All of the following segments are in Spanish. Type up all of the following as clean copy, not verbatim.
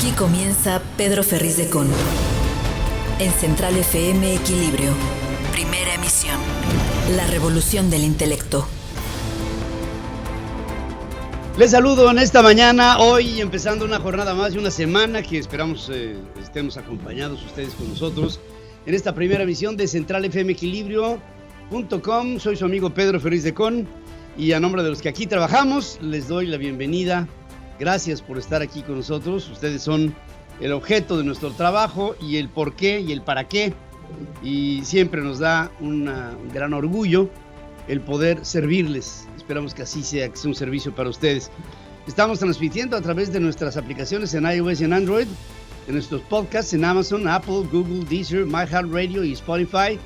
Aquí comienza Pedro Ferriz de Con. En Central FM Equilibrio. Primera emisión. La revolución del intelecto. Les saludo en esta mañana, hoy empezando una jornada más de una semana que esperamos estemos acompañados ustedes con nosotros en esta primera emisión de centralfmequilibrio.com. Soy su amigo Pedro Ferriz de Con y a nombre de los que aquí trabajamos les doy la bienvenida. Gracias por estar aquí con nosotros. Ustedes son el objeto de nuestro trabajo y el por qué y el para qué. Y siempre nos da un gran orgullo el poder servirles. Esperamos que así sea, que sea un servicio para ustedes. Estamos transmitiendo a través de nuestras aplicaciones en iOS y en Android, en nuestros podcasts en Amazon, Apple, Google, Deezer, iHeartRadio y Spotify,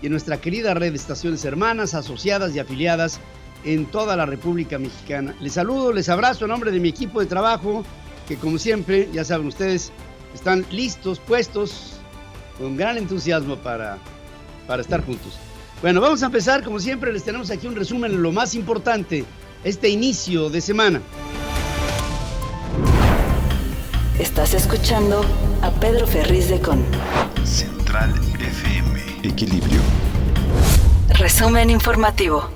y en nuestra querida red de estaciones hermanas, asociadas y afiliadas en toda la República Mexicana. Les saludo, les abrazo en nombre de mi equipo de trabajo, que como siempre, ya saben ustedes, están listos, puestos, con gran entusiasmo para estar juntos. Bueno, vamos a empezar, como siempre, les tenemos aquí un resumen de lo más importante, este inicio de semana. Estás escuchando a Pedro Ferriz de Con. Central FM Equilibrio. Resumen informativo.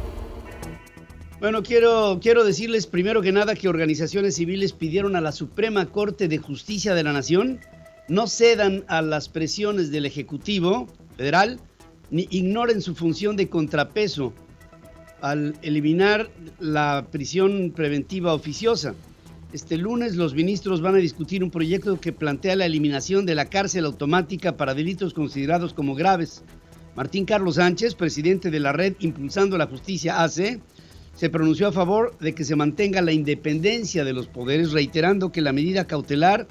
Bueno, quiero decirles primero que nada que organizaciones civiles pidieron a la Suprema Corte de Justicia de la Nación no cedan a las presiones del Ejecutivo Federal ni ignoren su función de contrapeso al eliminar la prisión preventiva oficiosa. Este lunes los ministros van a discutir un proyecto que plantea la eliminación de la cárcel automática para delitos considerados como graves. Martín Carlos Sánchez, presidente de la red Impulsando la Justicia AC, se pronunció a favor de que se mantenga la independencia de los poderes, reiterando que la medida cautelar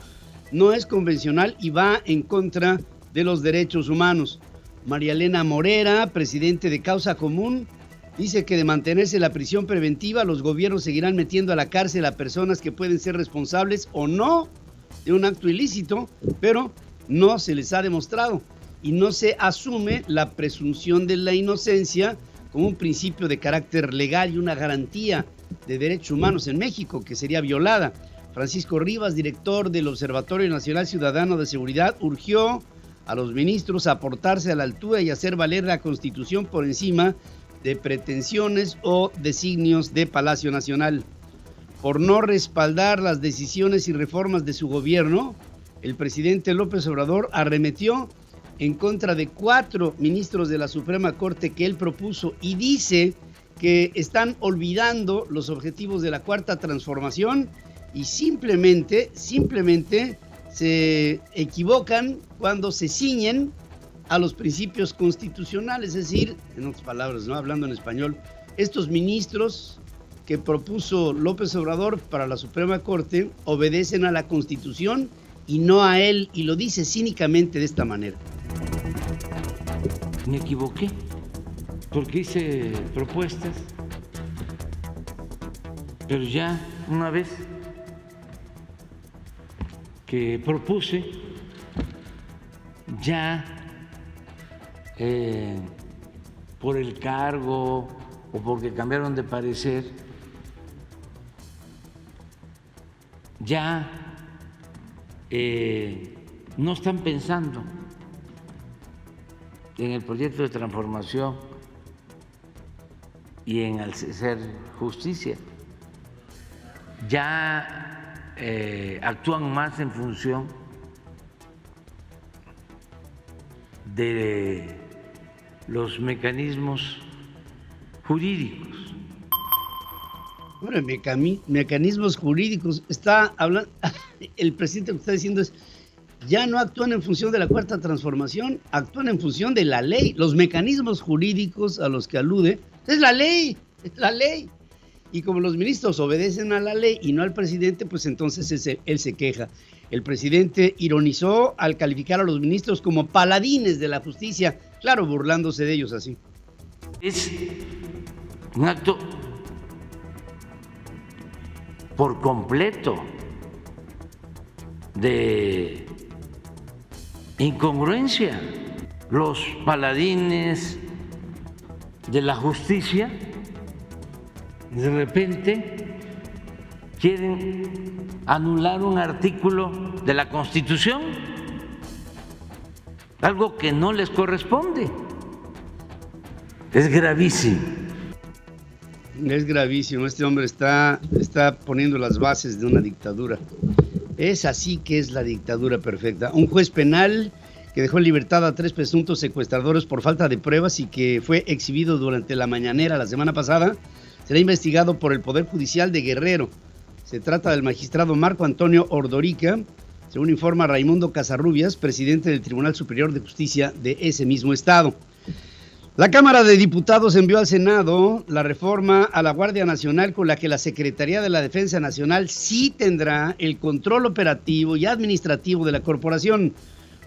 no es convencional y va en contra de los derechos humanos. María Elena Morera, presidente de Causa Común, dice que de mantenerse la prisión preventiva, los gobiernos seguirán metiendo a la cárcel a personas que pueden ser responsables o no de un acto ilícito, pero no se les ha demostrado y no se asume la presunción de la inocencia como un principio de carácter legal y una garantía de derechos humanos en México que sería violada. Francisco Rivas, director del Observatorio Nacional Ciudadano de Seguridad, urgió a los ministros a portarse a la altura y hacer valer la Constitución por encima de pretensiones o designios de Palacio Nacional. Por no respaldar las decisiones y reformas de su gobierno, el presidente López Obrador arremetió en contra de 4 ministros de la Suprema Corte que él propuso y dice que están olvidando los objetivos de la Cuarta Transformación y simplemente se equivocan cuando se ciñen a los principios constitucionales, es decir, en otras palabras, ¿no? Hablando en español, estos ministros que propuso López Obrador para la Suprema Corte obedecen a la Constitución y no a él, y lo dice cínicamente de esta manera. Me equivoqué porque hice propuestas, pero ya una vez que propuse, ya por el cargo o porque cambiaron de parecer, ya no están pensando en el proyecto de transformación y en hacer justicia. Ya actúan más en función de los mecanismos jurídicos. Bueno, mecanismos jurídicos, está hablando, el presidente lo que está diciendo es, ya no actúan en función de la Cuarta Transformación, actúan en función de la ley. Los mecanismos jurídicos a los que alude, es la ley. Y como los ministros obedecen a la ley y no al presidente, pues entonces él se queja. El presidente ironizó al calificar a los ministros como paladines de la justicia, claro, burlándose de ellos así. Es un acto por completo de incongruencia. Los paladines de la justicia de repente quieren anular un artículo de la Constitución, algo que no les corresponde. Es gravísimo. Es gravísimo. Este hombre está poniendo las bases de una dictadura. Es así que es la dictadura perfecta. Un juez penal que dejó en libertad a 3 presuntos secuestradores por falta de pruebas y que fue exhibido durante la mañanera la semana pasada, será investigado por el Poder Judicial de Guerrero. Se trata del magistrado Marco Antonio Ordorica, según informa Raimundo Casarrubias, presidente del Tribunal Superior de Justicia de ese mismo estado. La Cámara de Diputados envió al Senado la reforma a la Guardia Nacional con la que la Secretaría de la Defensa Nacional sí tendrá el control operativo y administrativo de la corporación.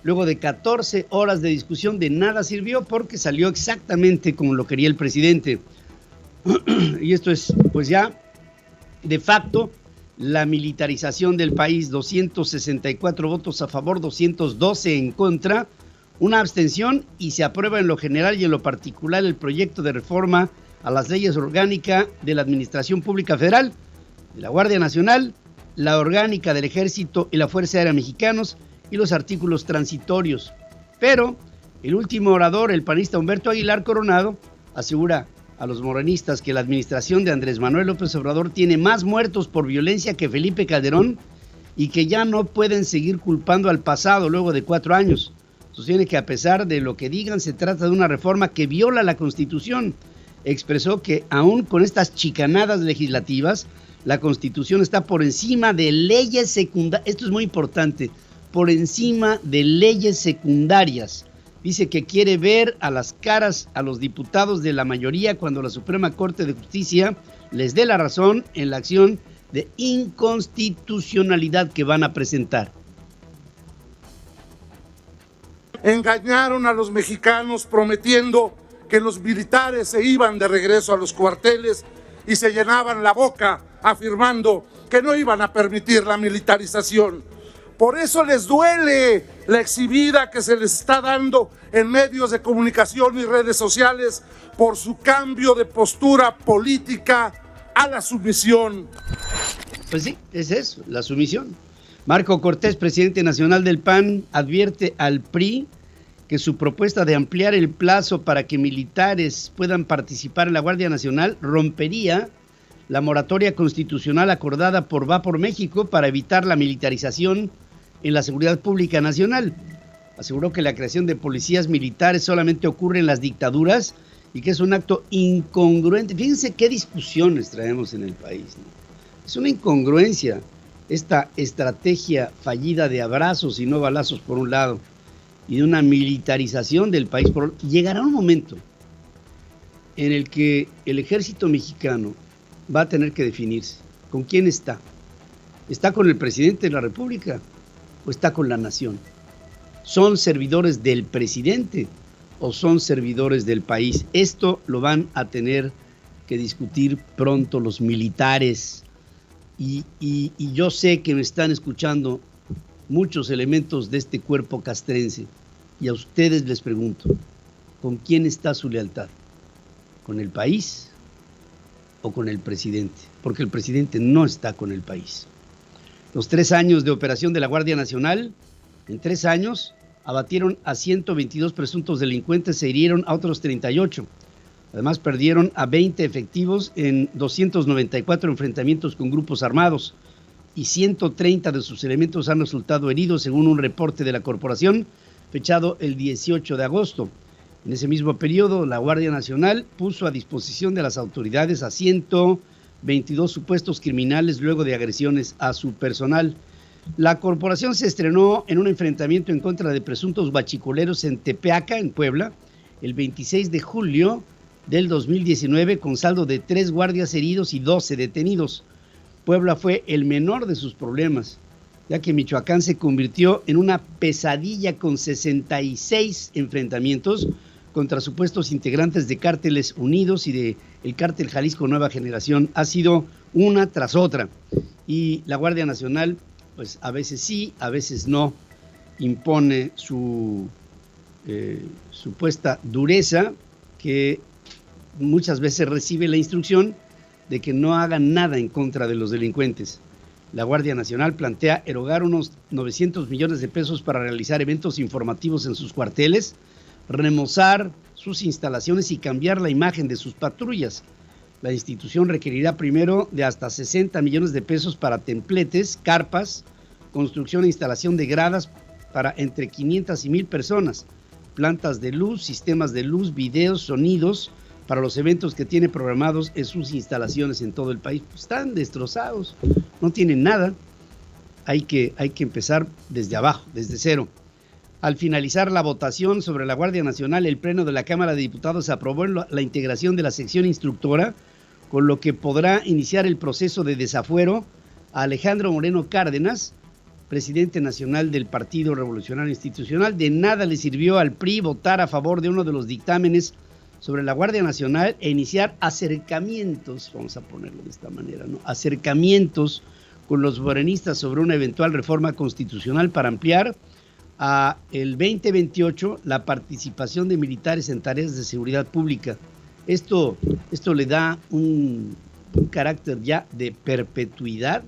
Luego de 14 horas de discusión, de nada sirvió porque salió exactamente como lo quería el presidente. Y esto es, pues ya, de facto, la militarización del país. 264 votos a favor, 212 en contra, una abstención, y se aprueba en lo general y en lo particular el proyecto de reforma a las leyes orgánicas de la Administración Pública Federal, de la Guardia Nacional, la orgánica del Ejército y la Fuerza Aérea Mexicanos y los artículos transitorios. Pero el último orador, el panista Humberto Aguilar Coronado, asegura a los morenistas que la administración de Andrés Manuel López Obrador tiene más muertos por violencia que Felipe Calderón y que ya no pueden seguir culpando al pasado luego de 4 años. Sostiene que a pesar de lo que digan, se trata de una reforma que viola la Constitución. Expresó que aún con estas chicanadas legislativas, la Constitución está por encima de leyes secundarias. Esto es muy importante, por encima de leyes secundarias. Dice que quiere ver a las caras a los diputados de la mayoría cuando la Suprema Corte de Justicia les dé la razón en la acción de inconstitucionalidad que van a presentar. Engañaron a los mexicanos prometiendo que los militares se iban de regreso a los cuarteles y se llenaban la boca afirmando que no iban a permitir la militarización. Por eso les duele la exhibida que se les está dando en medios de comunicación y redes sociales por su cambio de postura política a la sumisión. Pues sí, es eso, la sumisión. Marco Cortés, presidente nacional del PAN, advierte al PRI que su propuesta de ampliar el plazo para que militares puedan participar en la Guardia Nacional rompería la moratoria constitucional acordada por Va por México para evitar la militarización en la seguridad pública nacional. Aseguró que la creación de policías militares solamente ocurre en las dictaduras y que es un acto incongruente. Fíjense qué discusiones traemos en el país, ¿no? Es una incongruencia esta estrategia fallida de abrazos y no balazos por un lado y de una militarización del país por otro. Llegará un momento en el que el ejército mexicano va a tener que definirse con quién está. ¿Está con el presidente de la República o está con la nación? ¿Son servidores del presidente o son servidores del país? Esto lo van a tener que discutir pronto los militares. Y yo sé que me están escuchando muchos elementos de este cuerpo castrense y a ustedes les pregunto, ¿con quién está su lealtad? ¿Con el país o con el presidente? Porque el presidente no está con el país. Los 3 años de operación de la Guardia Nacional, en 3 años abatieron a 122 presuntos delincuentes, se hirieron a otros 38. Además, perdieron a 20 efectivos en 294 enfrentamientos con grupos armados y 130 de sus elementos han resultado heridos, según un reporte de la corporación fechado el 18 de agosto. En ese mismo periodo, la Guardia Nacional puso a disposición de las autoridades a 122 supuestos criminales luego de agresiones a su personal. La corporación se estrenó en un enfrentamiento en contra de presuntos huachicoleros en Tepeaca, en Puebla, el 26 de julio del 2019, con saldo de 3 guardias heridos y 12 detenidos. Puebla fue el menor de sus problemas, ya que Michoacán se convirtió en una pesadilla con 66 enfrentamientos contra supuestos integrantes de Cárteles Unidos y del Cártel Jalisco Nueva Generación. Ha sido una tras otra. Y la Guardia Nacional, pues a veces sí, a veces no, impone su supuesta dureza, que muchas veces recibe la instrucción de que no hagan nada en contra de los delincuentes. La Guardia Nacional plantea erogar unos 900 millones de pesos para realizar eventos informativos en sus cuarteles, remozar sus instalaciones y cambiar la imagen de sus patrullas. La institución requerirá primero de hasta 60 millones de pesos para templetes, carpas, construcción e instalación de gradas para entre 500 y 1,000 personas, plantas de luz, sistemas de luz, videos, sonidos para los eventos que tiene programados en sus instalaciones en todo el país. Pues están destrozados, no tienen nada. Hay que empezar desde abajo, desde cero. Al finalizar la votación sobre la Guardia Nacional, el Pleno de la Cámara de Diputados aprobó la integración de la sección instructora, con lo que podrá iniciar el proceso de desafuero a Alejandro Moreno Cárdenas, presidente nacional del Partido Revolucionario Institucional. De nada le sirvió al PRI votar a favor de uno de los dictámenes sobre la Guardia Nacional e iniciar acercamientos, vamos a ponerlo de esta manera, ¿no? Acercamientos con los morenistas sobre una eventual reforma constitucional para ampliar a el 2028 la participación de militares en tareas de seguridad pública. Esto le da un carácter ya de perpetuidad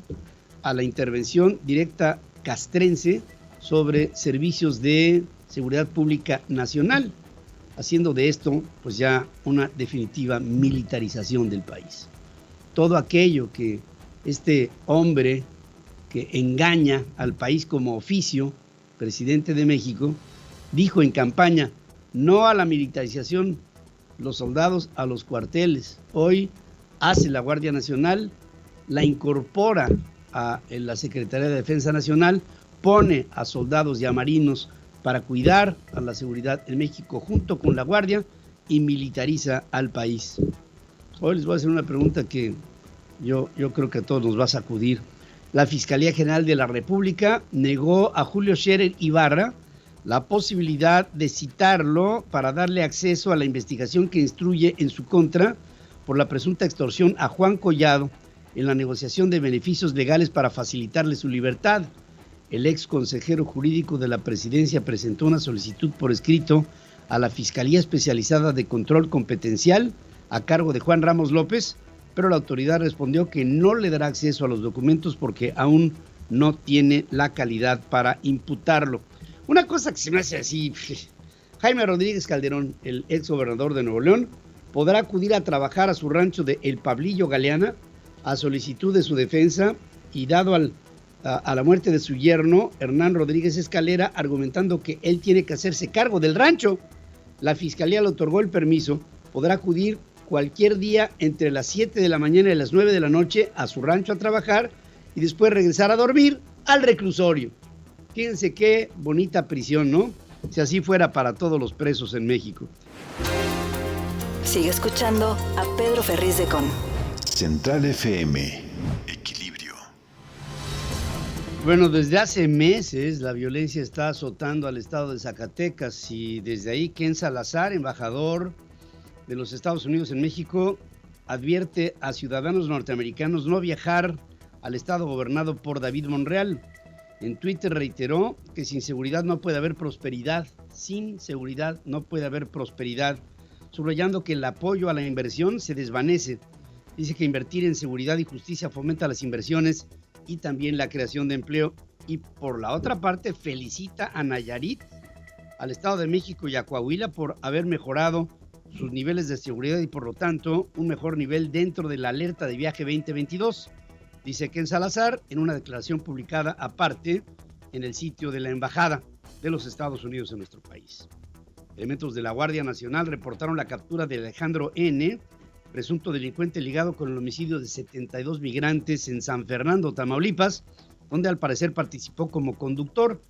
a la intervención directa castrense sobre servicios de seguridad pública nacional, haciendo de esto pues ya una definitiva militarización del país. Todo aquello que este hombre que engaña al país como oficio, presidente de México, dijo en campaña: no a la militarización, los soldados a los cuarteles. Hoy hace la Guardia Nacional, la incorpora en la Secretaría de Defensa Nacional, pone a soldados y a marinos para cuidar a la seguridad en México junto con la Guardia y militariza al país. Hoy les voy a hacer una pregunta que yo creo que a todos nos va a sacudir. La Fiscalía General de la República negó a Julio Scherer Ibarra la posibilidad de citarlo para darle acceso a la investigación que instruye en su contra por la presunta extorsión a Juan Collado en la negociación de beneficios legales para facilitarle su libertad. El ex consejero jurídico de la presidencia presentó una solicitud por escrito a la Fiscalía Especializada de Control Competencial a cargo de Juan Ramos López, pero la autoridad respondió que no le dará acceso a los documentos porque aún no tiene la calidad para imputarlo. Una cosa que se me hace así, Jaime Rodríguez Calderón, el ex gobernador de Nuevo León, podrá acudir a trabajar a su rancho de El Pablillo Galeana a solicitud de su defensa y dado a la muerte de su yerno, Hernán Rodríguez Escalera, argumentando que él tiene que hacerse cargo del rancho. La Fiscalía le otorgó el permiso, podrá acudir cualquier día entre las 7 de la mañana y las 9 de la noche a su rancho a trabajar y después regresar a dormir al reclusorio. Fíjense qué bonita prisión, ¿no? Si así fuera para todos los presos en México. Sigue escuchando a Pedro Ferriz de Con. Central FM. Equilibrio. Bueno, desde hace meses la violencia está azotando al estado de Zacatecas y desde ahí Ken Salazar, embajador de los Estados Unidos en México, advierte a ciudadanos norteamericanos no viajar al estado gobernado por David Monreal. En Twitter reiteró que sin seguridad no puede haber prosperidad, sin seguridad no puede haber prosperidad, subrayando que el apoyo a la inversión se desvanece. Dice que invertir en seguridad y justicia fomenta las inversiones y también la creación de empleo. Y por la otra parte felicita a Nayarit, al Estado de México y a Coahuila por haber mejorado sus niveles de seguridad y por lo tanto un mejor nivel dentro de la alerta de viaje 2022. Dice Ken Salazar en una declaración publicada aparte en el sitio de la Embajada de los Estados Unidos en nuestro país. Elementos de la Guardia Nacional reportaron la captura de Alejandro N., presunto delincuente ligado con el homicidio de 72 migrantes en San Fernando, Tamaulipas, donde al parecer participó como conductor.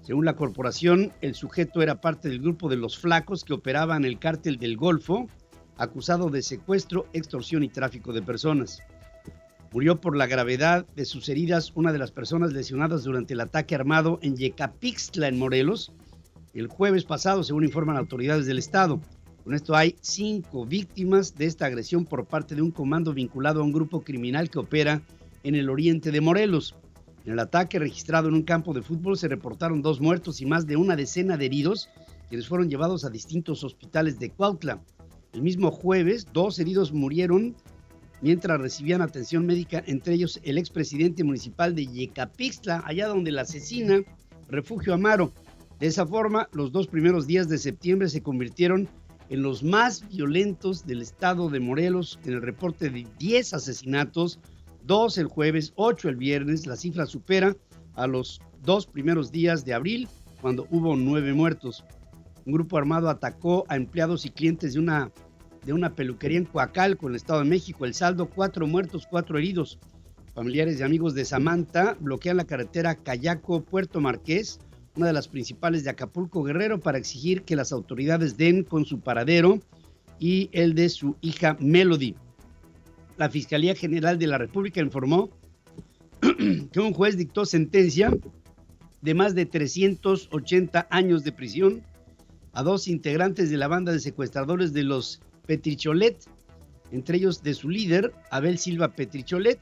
Según la corporación, el sujeto era parte del grupo de los Flacos que operaba en el cártel del Golfo, acusado de secuestro, extorsión y tráfico de personas. Murió por la gravedad de sus heridas una de las personas lesionadas durante el ataque armado en Yecapixtla, en Morelos, el jueves pasado, según informan autoridades del estado. Con esto hay 5 víctimas de esta agresión por parte de un comando vinculado a un grupo criminal que opera en el oriente de Morelos. En el ataque registrado en un campo de fútbol se reportaron 2 muertos y más de una decena de heridos, quienes fueron llevados a distintos hospitales de Cuautla. El mismo jueves, 2 heridos murieron mientras recibían atención médica, entre ellos el expresidente municipal de Yecapixtla, allá donde la asesina Refugio Amaro. De esa forma, los 2 primeros días de septiembre se convirtieron en los más violentos del estado de Morelos, en el reporte de 10 asesinatos, 2 el jueves, 8 el viernes. La cifra supera a los 2 primeros días de abril, cuando hubo 9 muertos. Un grupo armado atacó a empleados y clientes de una peluquería en Coacalco, en el Estado de México. El saldo, 4 muertos, 4 heridos. Familiares y amigos de Samantha bloquean la carretera Cayaco-Puerto Marqués, una de las principales de Acapulco, Guerrero, para exigir que las autoridades den con su paradero y el de su hija Melody. La Fiscalía General de la República informó que un juez dictó sentencia de más de 380 años de prisión a 2 integrantes de la banda de secuestradores de los Petricholet, entre ellos de su líder, Abel Silva Petricholet,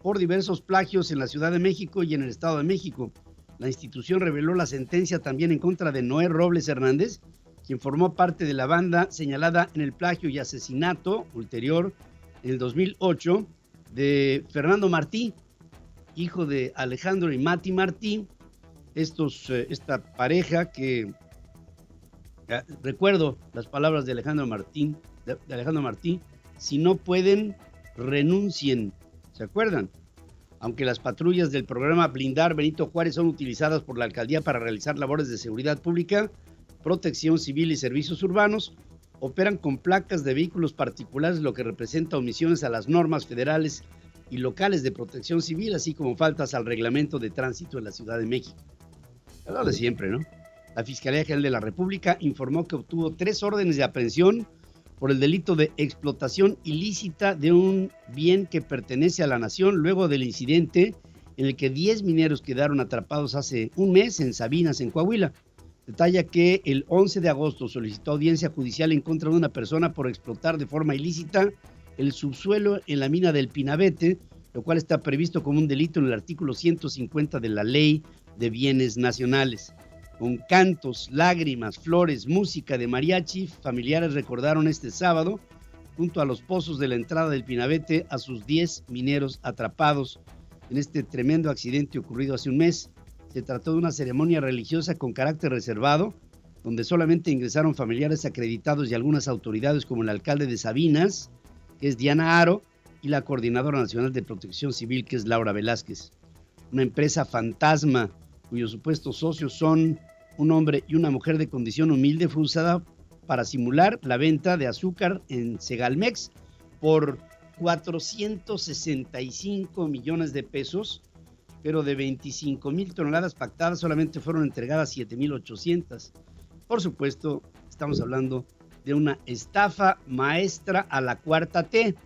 por diversos plagios en la Ciudad de México y en el Estado de México. La institución reveló la sentencia también en contra de Noé Robles Hernández, quien formó parte de la banda señalada en el plagio y asesinato ulterior en el 2008 de Fernando Martí, hijo de Alejandro y Mati Martí. Esta pareja que, recuerdo las palabras de Alejandro Martí, si no pueden, renuncien. ¿Se acuerdan? Aunque las patrullas del programa Blindar Benito Juárez son utilizadas por la alcaldía para realizar labores de seguridad pública, protección civil y servicios urbanos, operan con placas de vehículos particulares, lo que representa omisiones a las normas federales y locales de protección civil, así como faltas al reglamento de tránsito en la Ciudad de México. Es lo de siempre, ¿no? La Fiscalía General de la República informó que obtuvo 3 órdenes de aprehensión por el delito de explotación ilícita de un bien que pertenece a la nación, luego del incidente en el que 10 mineros quedaron atrapados hace un mes en Sabinas, en Coahuila. Detalla que el 11 de agosto solicitó audiencia judicial en contra de una persona por explotar de forma ilícita el subsuelo en la mina del Pinabete, lo cual está previsto como un delito en el artículo 150 de la Ley de Bienes Nacionales. Con cantos, lágrimas, flores, música de mariachi, familiares recordaron este sábado, junto a los pozos de la entrada del Pinabete, a sus 10 mineros atrapados en este tremendo accidente ocurrido hace un mes. Se trató de una ceremonia religiosa con carácter reservado, donde solamente ingresaron familiares acreditados y algunas autoridades como el alcalde de Sabinas, que es Diana Aro, y la Coordinadora Nacional de Protección Civil, que es Laura Velázquez. Una empresa fantasma, cuyos supuestos socios son un hombre y una mujer de condición humilde, fue usada para simular la venta de azúcar en Segalmex por 465 millones de pesos, pero de 25,000 toneladas pactadas solamente fueron entregadas 7,800. Por supuesto, estamos hablando de una estafa maestra a la cuarta T.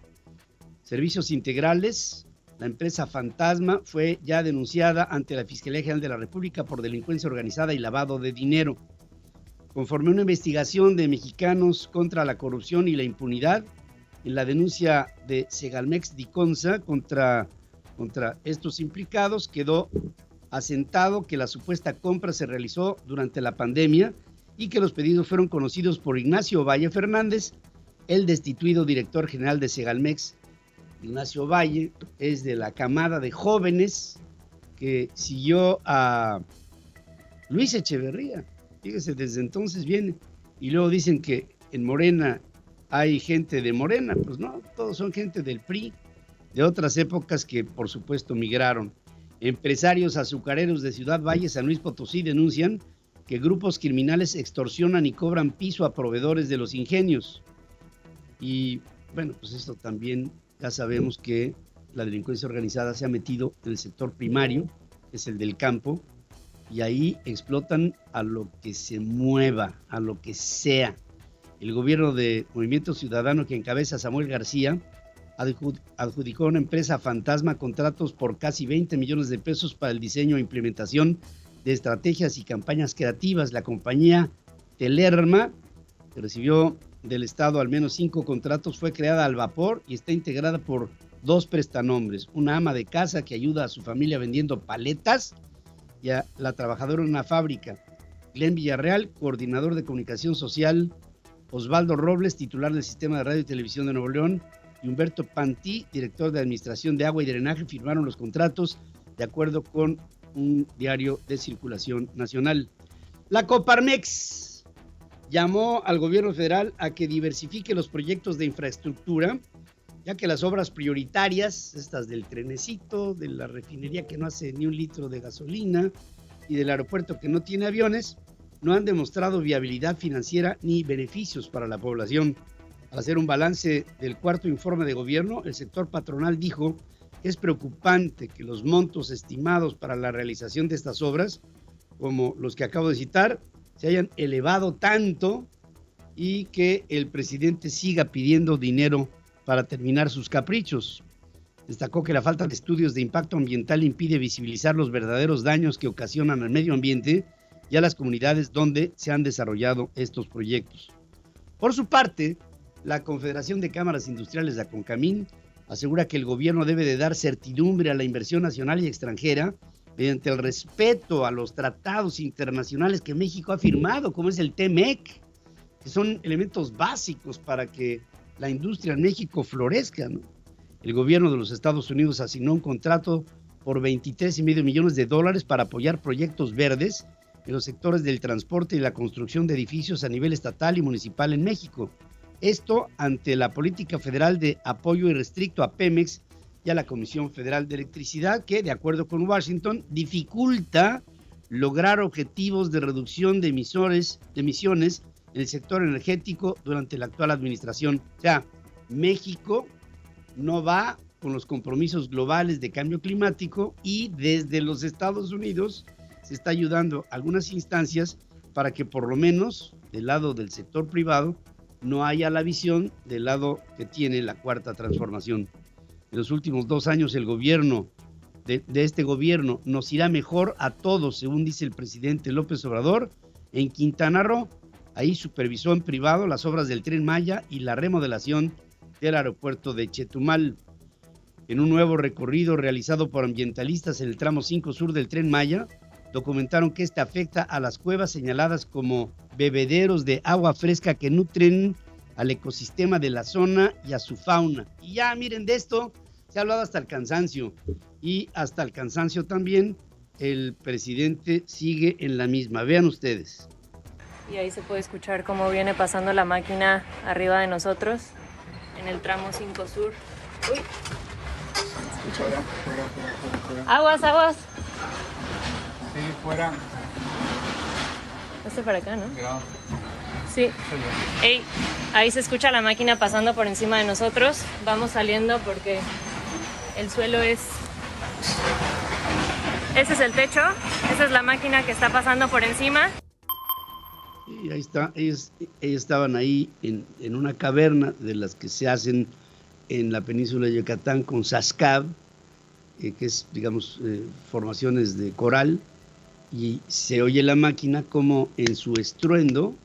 Servicios Integrales, la empresa fantasma, fue ya denunciada ante la Fiscalía General de la República por delincuencia organizada y lavado de dinero. Conforme a una investigación de Mexicanos contra la Corrupción y la Impunidad, en la denuncia de Segalmex Diconsa contra estos implicados, quedó asentado que la supuesta compra se realizó durante la pandemia y que los pedidos fueron conocidos por Ignacio Valle Fernández, el destituido director general de Segalmex. Ignacio Valle es de la camada de jóvenes que siguió a Luis Echeverría. Fíjese, desde entonces viene. Y luego dicen que en Morena hay gente de Morena. Pues no, todos son gente del PRI, de otras épocas que por supuesto migraron. Empresarios azucareros de Ciudad Valle, San Luis Potosí, denuncian que grupos criminales extorsionan y cobran piso a proveedores de los ingenios. Y bueno, pues esto también ya sabemos que la delincuencia organizada se ha metido en el sector primario, que es el del campo, y ahí explotan a lo que se mueva, a lo que sea. El gobierno de Movimiento Ciudadano, que encabeza Samuel García, adjudicó a una empresa fantasma contratos por casi 20 millones de pesos para el diseño e implementación de estrategias y campañas creativas. La compañía Telerma, que recibió del Estado al menos 5 contratos, fue creada al vapor y está integrada por 2 prestanombres: una ama de casa que ayuda a su familia vendiendo paletas y a la trabajadora en una fábrica. Glenn Villarreal, coordinador de comunicación social; Osvaldo Robles, titular del Sistema de Radio y Televisión de Nuevo León; y Humberto Pantí, director de Administración de Agua y Drenaje, firmaron los contratos de acuerdo con un diario de circulación nacional. La Coparmex llamó al gobierno federal a que diversifique los proyectos de infraestructura, ya que las obras prioritarias, estas del trenecito, de la refinería que no hace ni un litro de gasolina y del aeropuerto que no tiene aviones, no han demostrado viabilidad financiera ni beneficios para la población. Al hacer un balance del cuarto informe de gobierno, el sector patronal dijo que es preocupante que los montos estimados para la realización de estas obras, como los que acabo de citar, se hayan elevado tanto y que el presidente siga pidiendo dinero para terminar sus caprichos. Destacó que la falta de estudios de impacto ambiental impide visibilizar los verdaderos daños que ocasionan al medio ambiente y a las comunidades donde se han desarrollado estos proyectos. Por su parte, la Confederación de Cámaras Industriales de CONCAMIN asegura que el gobierno debe de dar certidumbre a la inversión nacional y extranjera mediante el respeto a los tratados internacionales que México ha firmado, como es el TEMEC, que son elementos básicos para que la industria en México florezca, ¿no? El gobierno de los Estados Unidos asignó un contrato por $23.5 millones para apoyar proyectos verdes en los sectores del transporte y la construcción de edificios a nivel estatal y municipal en México. Esto ante la política federal de apoyo irrestricto a Pemex y a la Comisión Federal de Electricidad, que, de acuerdo con Washington, dificulta lograr objetivos de reducción de emisiones en el sector energético durante la actual administración. O sea, México no va con los compromisos globales de cambio climático y desde los Estados Unidos se está ayudando a algunas instancias para que por lo menos del lado del sector privado no haya la visión del lado que tiene la cuarta transformación. En los últimos 2 años el gobierno de este gobierno nos irá mejor a todos, según dice el presidente López Obrador. En Quintana Roo, ahí supervisó en privado las obras del Tren Maya y la remodelación del aeropuerto de Chetumal. En un nuevo recorrido realizado por ambientalistas en el tramo 5 sur del Tren Maya, documentaron que este afecta a las cuevas señaladas como bebederos de agua fresca que nutren al ecosistema de la zona y a su fauna. Y ya miren, de esto se ha hablado hasta el cansancio, y hasta el cansancio también el presidente sigue en la misma. Vean ustedes. Y ahí se puede escuchar cómo viene pasando la máquina arriba de nosotros en el tramo 5 sur. Uy. Aguas, aguas. Sí, fuera. Este para acá, ¿no? Sí. Ey, ahí se escucha la máquina pasando por encima de nosotros. Vamos saliendo porque el suelo es... Ese es el techo. Esa es la máquina que está pasando por encima. Y ahí está. Ellos estaban ahí en una caverna de las que se hacen en la península de Yucatán con Sascab, que es, digamos, formaciones de coral, y se oye la máquina como en su estruendo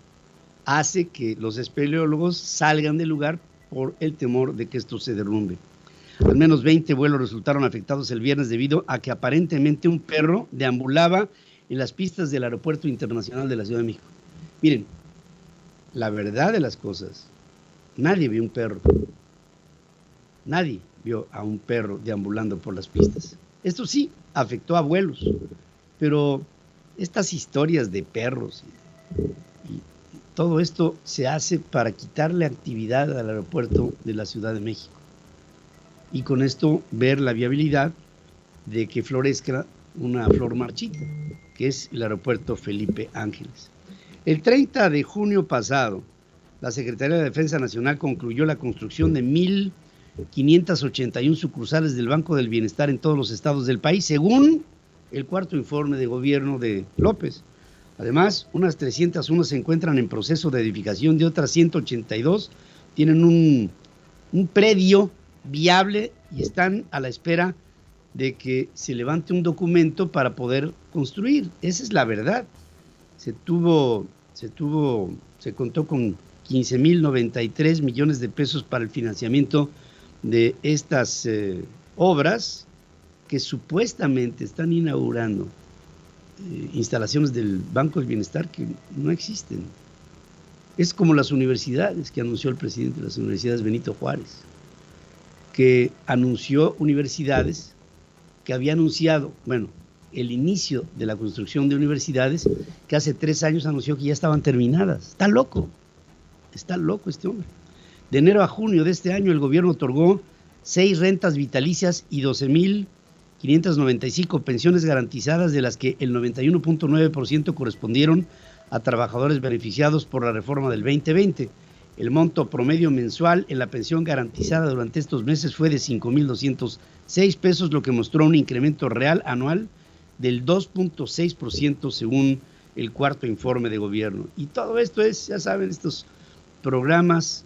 hace que los espeleólogos salgan del lugar por el temor de que esto se derrumbe. Al menos 20 vuelos resultaron afectados el viernes debido a que aparentemente un perro deambulaba en las pistas del Aeropuerto Internacional de la Ciudad de México. Miren, la verdad de las cosas, nadie vio un perro. Nadie vio a un perro deambulando por las pistas. Esto sí afectó a vuelos, pero estas historias de perros y todo esto se hace para quitarle actividad al aeropuerto de la Ciudad de México. Y con esto ver la viabilidad de que florezca una flor marchita, que es el aeropuerto Felipe Ángeles. El 30 de junio pasado, la Secretaría de Defensa Nacional concluyó la construcción de 1,581 sucursales del Banco del Bienestar en todos los estados del país, según el cuarto informe de gobierno de López. Además, unas 301 se encuentran en proceso de edificación, de otras 182 tienen un predio viable y están a la espera de que se levante un documento para poder construir. Esa es la verdad. Se contó con 15,093 millones de pesos para el financiamiento de estas obras que supuestamente están inaugurando instalaciones del Banco del Bienestar que no existen. Es como las universidades que anunció el presidente de las universidades, Benito Juárez. que anunció universidades, que había anunciado, bueno, el inicio de la construcción de universidades, que hace 3 años anunció que ya estaban terminadas. Está loco este hombre. De enero a junio de este año, el gobierno otorgó 6 rentas vitalicias y 12,595 pensiones garantizadas, de las que el 91.9% correspondieron a trabajadores beneficiados por la reforma del 2020. El monto promedio mensual en la pensión garantizada durante estos meses fue de 5,206 pesos, lo que mostró un incremento real anual del 2.6% según el cuarto informe de gobierno. Y todo esto es, ya saben, estos programas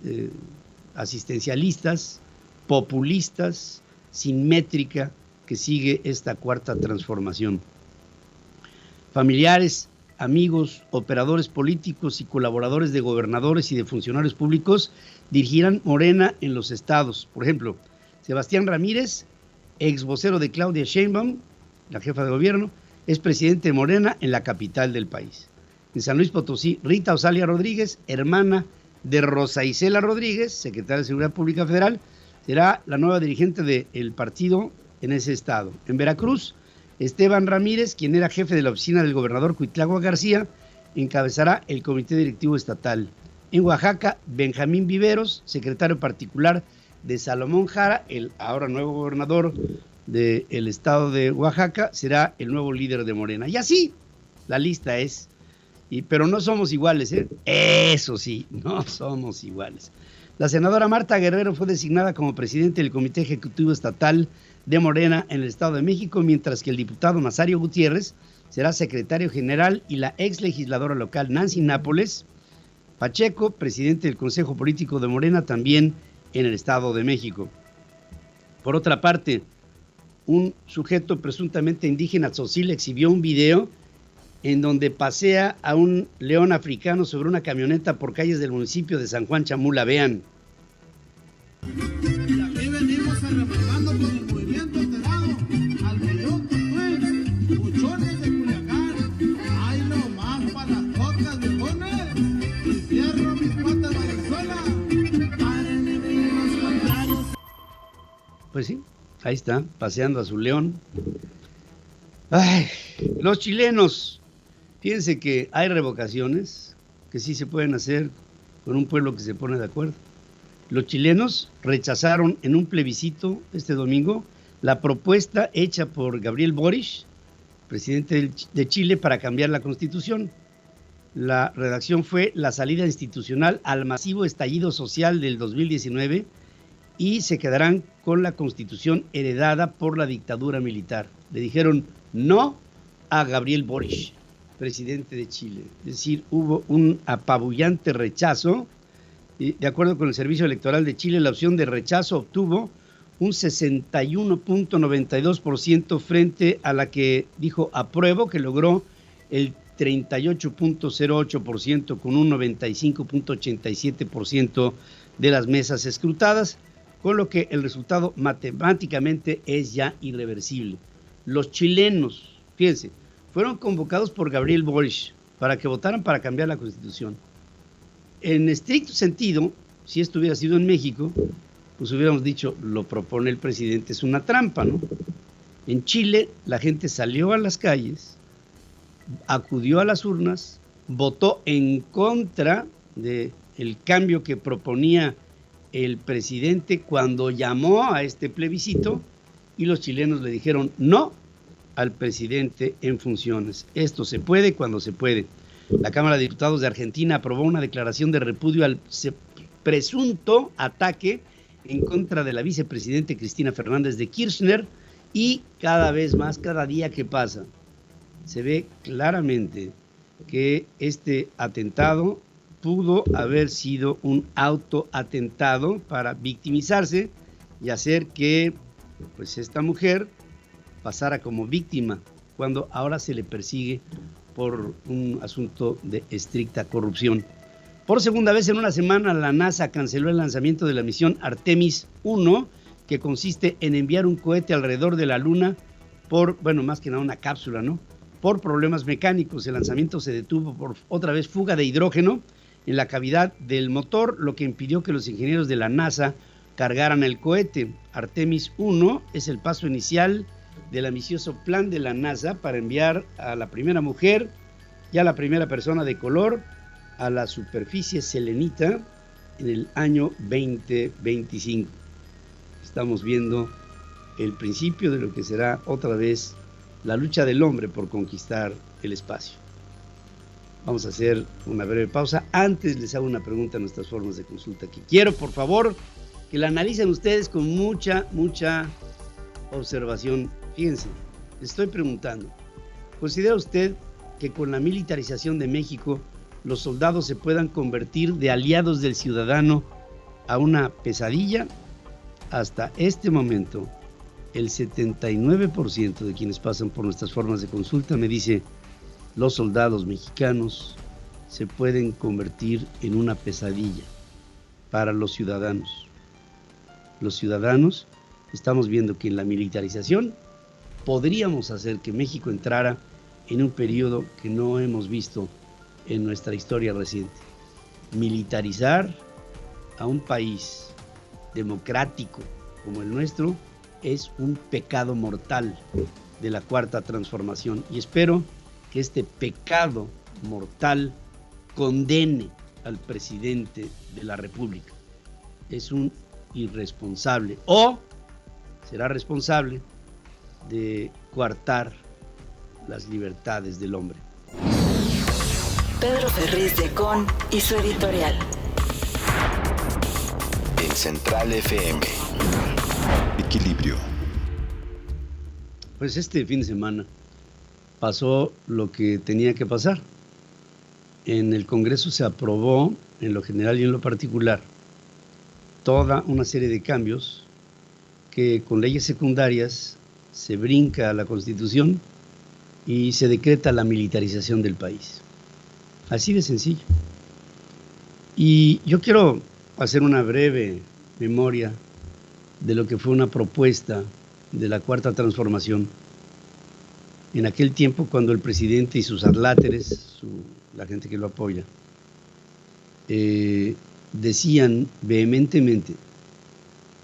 asistencialistas, populistas, sin métrica, que sigue esta cuarta transformación. Familiares, amigos, operadores políticos y colaboradores de gobernadores y de funcionarios públicos dirigirán Morena en los estados. Por ejemplo, Sebastián Ramírez, ex vocero de Claudia Sheinbaum, la jefa de gobierno, es presidente de Morena en la capital del país. En San Luis Potosí, Rita Osalia Rodríguez, hermana de Rosa Isela Rodríguez, secretaria de Seguridad Pública Federal, será la nueva dirigente del partido en ese estado. En Veracruz, Esteban Ramírez, quien era jefe de la oficina del gobernador Cuitlagua García, encabezará el comité directivo estatal. En Oaxaca, Benjamín Viveros, secretario particular de Salomón Jara, el ahora nuevo gobernador del estado de Oaxaca, será el nuevo líder de Morena. Y así, la lista es, pero no somos iguales, ¿eh? Eso sí, no somos iguales. La senadora Marta Guerrero fue designada como presidente del Comité Ejecutivo Estatal de Morena en el Estado de México, mientras que el diputado Nazario Gutiérrez será secretario general y la ex legisladora local Nancy Nápoles Pacheco, presidente del Consejo Político de Morena, también en el Estado de México. Por otra parte, un sujeto presuntamente indígena tzotzil exhibió un video en donde pasea a un león africano sobre una camioneta por calles del municipio de San Juan Chamula. Vean. Y aquí venimos arremangando con el movimiento alterado al millón, pues, buchones de Culiacán. Ay, no más para las tocas, viejones. Y cierro mis patas Valenzuela para enemigos contrarios. Pues sí, ahí está, paseando a su león. Ay, los chilenos. Fíjense que hay revocaciones que sí se pueden hacer con un pueblo que se pone de acuerdo. Los chilenos rechazaron en un plebiscito este domingo la propuesta hecha por Gabriel Boric, presidente de Chile, para cambiar la Constitución. La redacción fue la salida institucional al masivo estallido social del 2019 y se quedarán con la Constitución heredada por la dictadura militar. Le dijeron no a Gabriel Boric, presidente de Chile. Es decir, hubo un apabullante rechazo. Y de acuerdo con el Servicio Electoral de Chile, la opción de rechazo obtuvo un 61.92% frente a la que dijo apruebo, que logró el 38.08% con un 95.87% de las mesas escrutadas, con lo que el resultado matemáticamente es ya irreversible. Los chilenos, fíjense, fueron convocados por Gabriel Boric para que votaran para cambiar la Constitución. En estricto sentido, si esto hubiera sido en México, pues hubiéramos dicho, lo propone el presidente, es una trampa, ¿no? En Chile, la gente salió a las calles, acudió a las urnas, votó en contra del cambio que proponía el presidente cuando llamó a este plebiscito, y los chilenos le dijeron no al presidente en funciones. Esto se puede cuando se puede. La Cámara de Diputados de Argentina aprobó una declaración de repudio al presunto ataque en contra de la vicepresidente Cristina Fernández de Kirchner, y cada vez más, cada día que pasa, se ve claramente que este atentado pudo haber sido un autoatentado para victimizarse y hacer que pues esta mujer pasara como víctima, cuando ahora se le persigue por un asunto de estricta corrupción. Por segunda vez en una semana, la NASA canceló el lanzamiento de la misión Artemis 1, que consiste en enviar un cohete alrededor de la Luna más que nada una cápsula, ¿no? Por problemas mecánicos. El lanzamiento se detuvo por otra vez fuga de hidrógeno en la cavidad del motor, lo que impidió que los ingenieros de la NASA cargaran el cohete. Artemis 1 es el paso inicial del ambicioso plan de la NASA para enviar a la primera mujer y a la primera persona de color a la superficie selenita en el año 2025. Estamos viendo el principio de lo que será otra vez la lucha del hombre por conquistar el espacio. Vamos a hacer una breve pausa. Antes les hago una pregunta a nuestras formas de consulta que quiero, por favor, que la analicen ustedes con mucha observación. Fíjense, les estoy preguntando, ¿considera usted que con la militarización de México los soldados se puedan convertir de aliados del ciudadano a una pesadilla? Hasta este momento, el 79% de quienes pasan por nuestras formas de consulta me dice: los soldados mexicanos se pueden convertir en una pesadilla para los ciudadanos. Los ciudadanos estamos viendo que en la militarización podríamos hacer que México entrara en un periodo que no hemos visto en nuestra historia reciente. Militarizar a un país democrático como el nuestro es un pecado mortal de la Cuarta Transformación, y espero que este pecado mortal condene al presidente de la República. Es un irresponsable, o será responsable de coartar las libertades del hombre. Pedro Ferriz de Con y su editorial. En Central FM. Equilibrio. Pues este fin de semana pasó lo que tenía que pasar. En el Congreso se aprobó, en lo general y en lo particular, toda una serie de cambios que con leyes secundarias se brinca a la Constitución y se decreta la militarización del país. Así de sencillo. Y yo quiero hacer una breve memoria de lo que fue una propuesta de la Cuarta Transformación en aquel tiempo, cuando el presidente y sus adláteres, la gente que lo apoya, decían vehementemente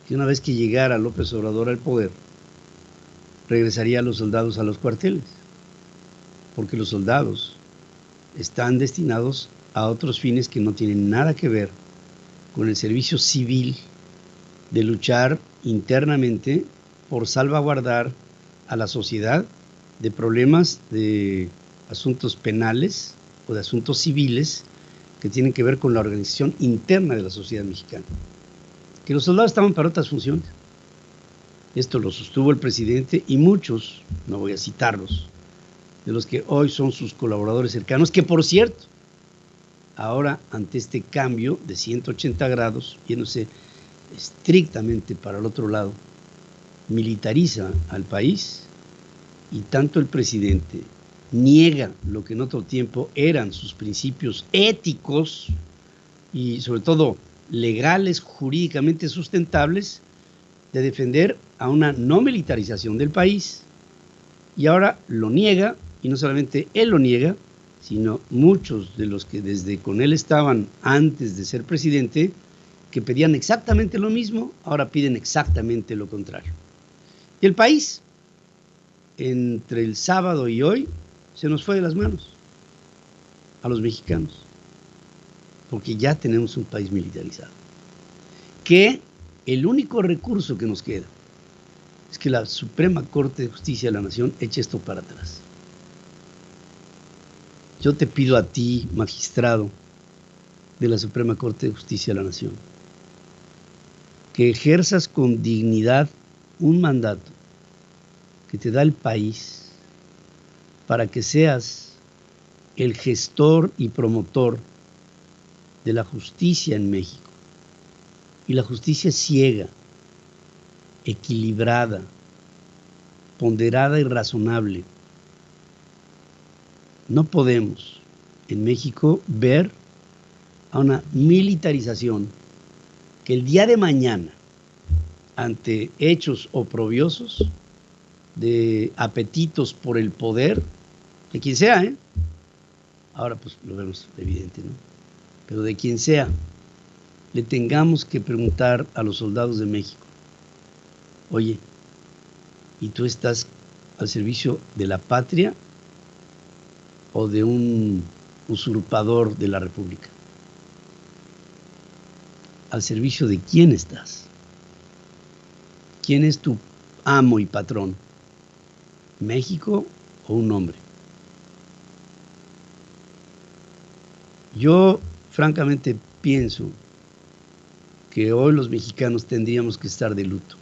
que una vez que llegara López Obrador al poder, regresaría a los soldados a los cuarteles, porque los soldados están destinados a otros fines que no tienen nada que ver con el servicio civil de luchar internamente por salvaguardar a la sociedad de problemas de asuntos penales o de asuntos civiles que tienen que ver con la organización interna de la sociedad mexicana. Que los soldados estaban para otras funciones. Esto lo sostuvo el presidente y muchos, no voy a citarlos, de los que hoy son sus colaboradores cercanos, que por cierto, ahora ante este cambio de 180 grados, yéndose estrictamente para el otro lado, militariza al país, y tanto el presidente niega lo que en otro tiempo eran sus principios éticos y sobre todo legales, jurídicamente sustentables, de defender a una no militarización del país, y ahora lo niega, y no solamente él lo niega, sino muchos de los que desde con él estaban antes de ser presidente, que pedían exactamente lo mismo, ahora piden exactamente lo contrario. Y el país, entre el sábado y hoy, se nos fue de las manos a los mexicanos, porque ya tenemos un país militarizado, que el único recurso que nos queda es que la Suprema Corte de Justicia de la Nación eche esto para atrás. Yo te pido a ti, magistrado de la Suprema Corte de Justicia de la Nación, que ejerzas con dignidad un mandato que te da el país para que seas el gestor y promotor de la justicia en México. Y la justicia es ciega, equilibrada, ponderada y razonable. No podemos en México ver a una militarización que el día de mañana, ante hechos oprobiosos de apetitos por el poder, de quien sea, ahora pues lo vemos evidente, ¿no? Pero de quien sea, le tengamos que preguntar a los soldados de México, oye, ¿y tú estás al servicio de la patria o de un usurpador de la República? ¿Al servicio de quién estás? ¿Quién es tu amo y patrón? ¿México o un hombre? Yo francamente pienso que hoy los mexicanos tendríamos que estar de luto,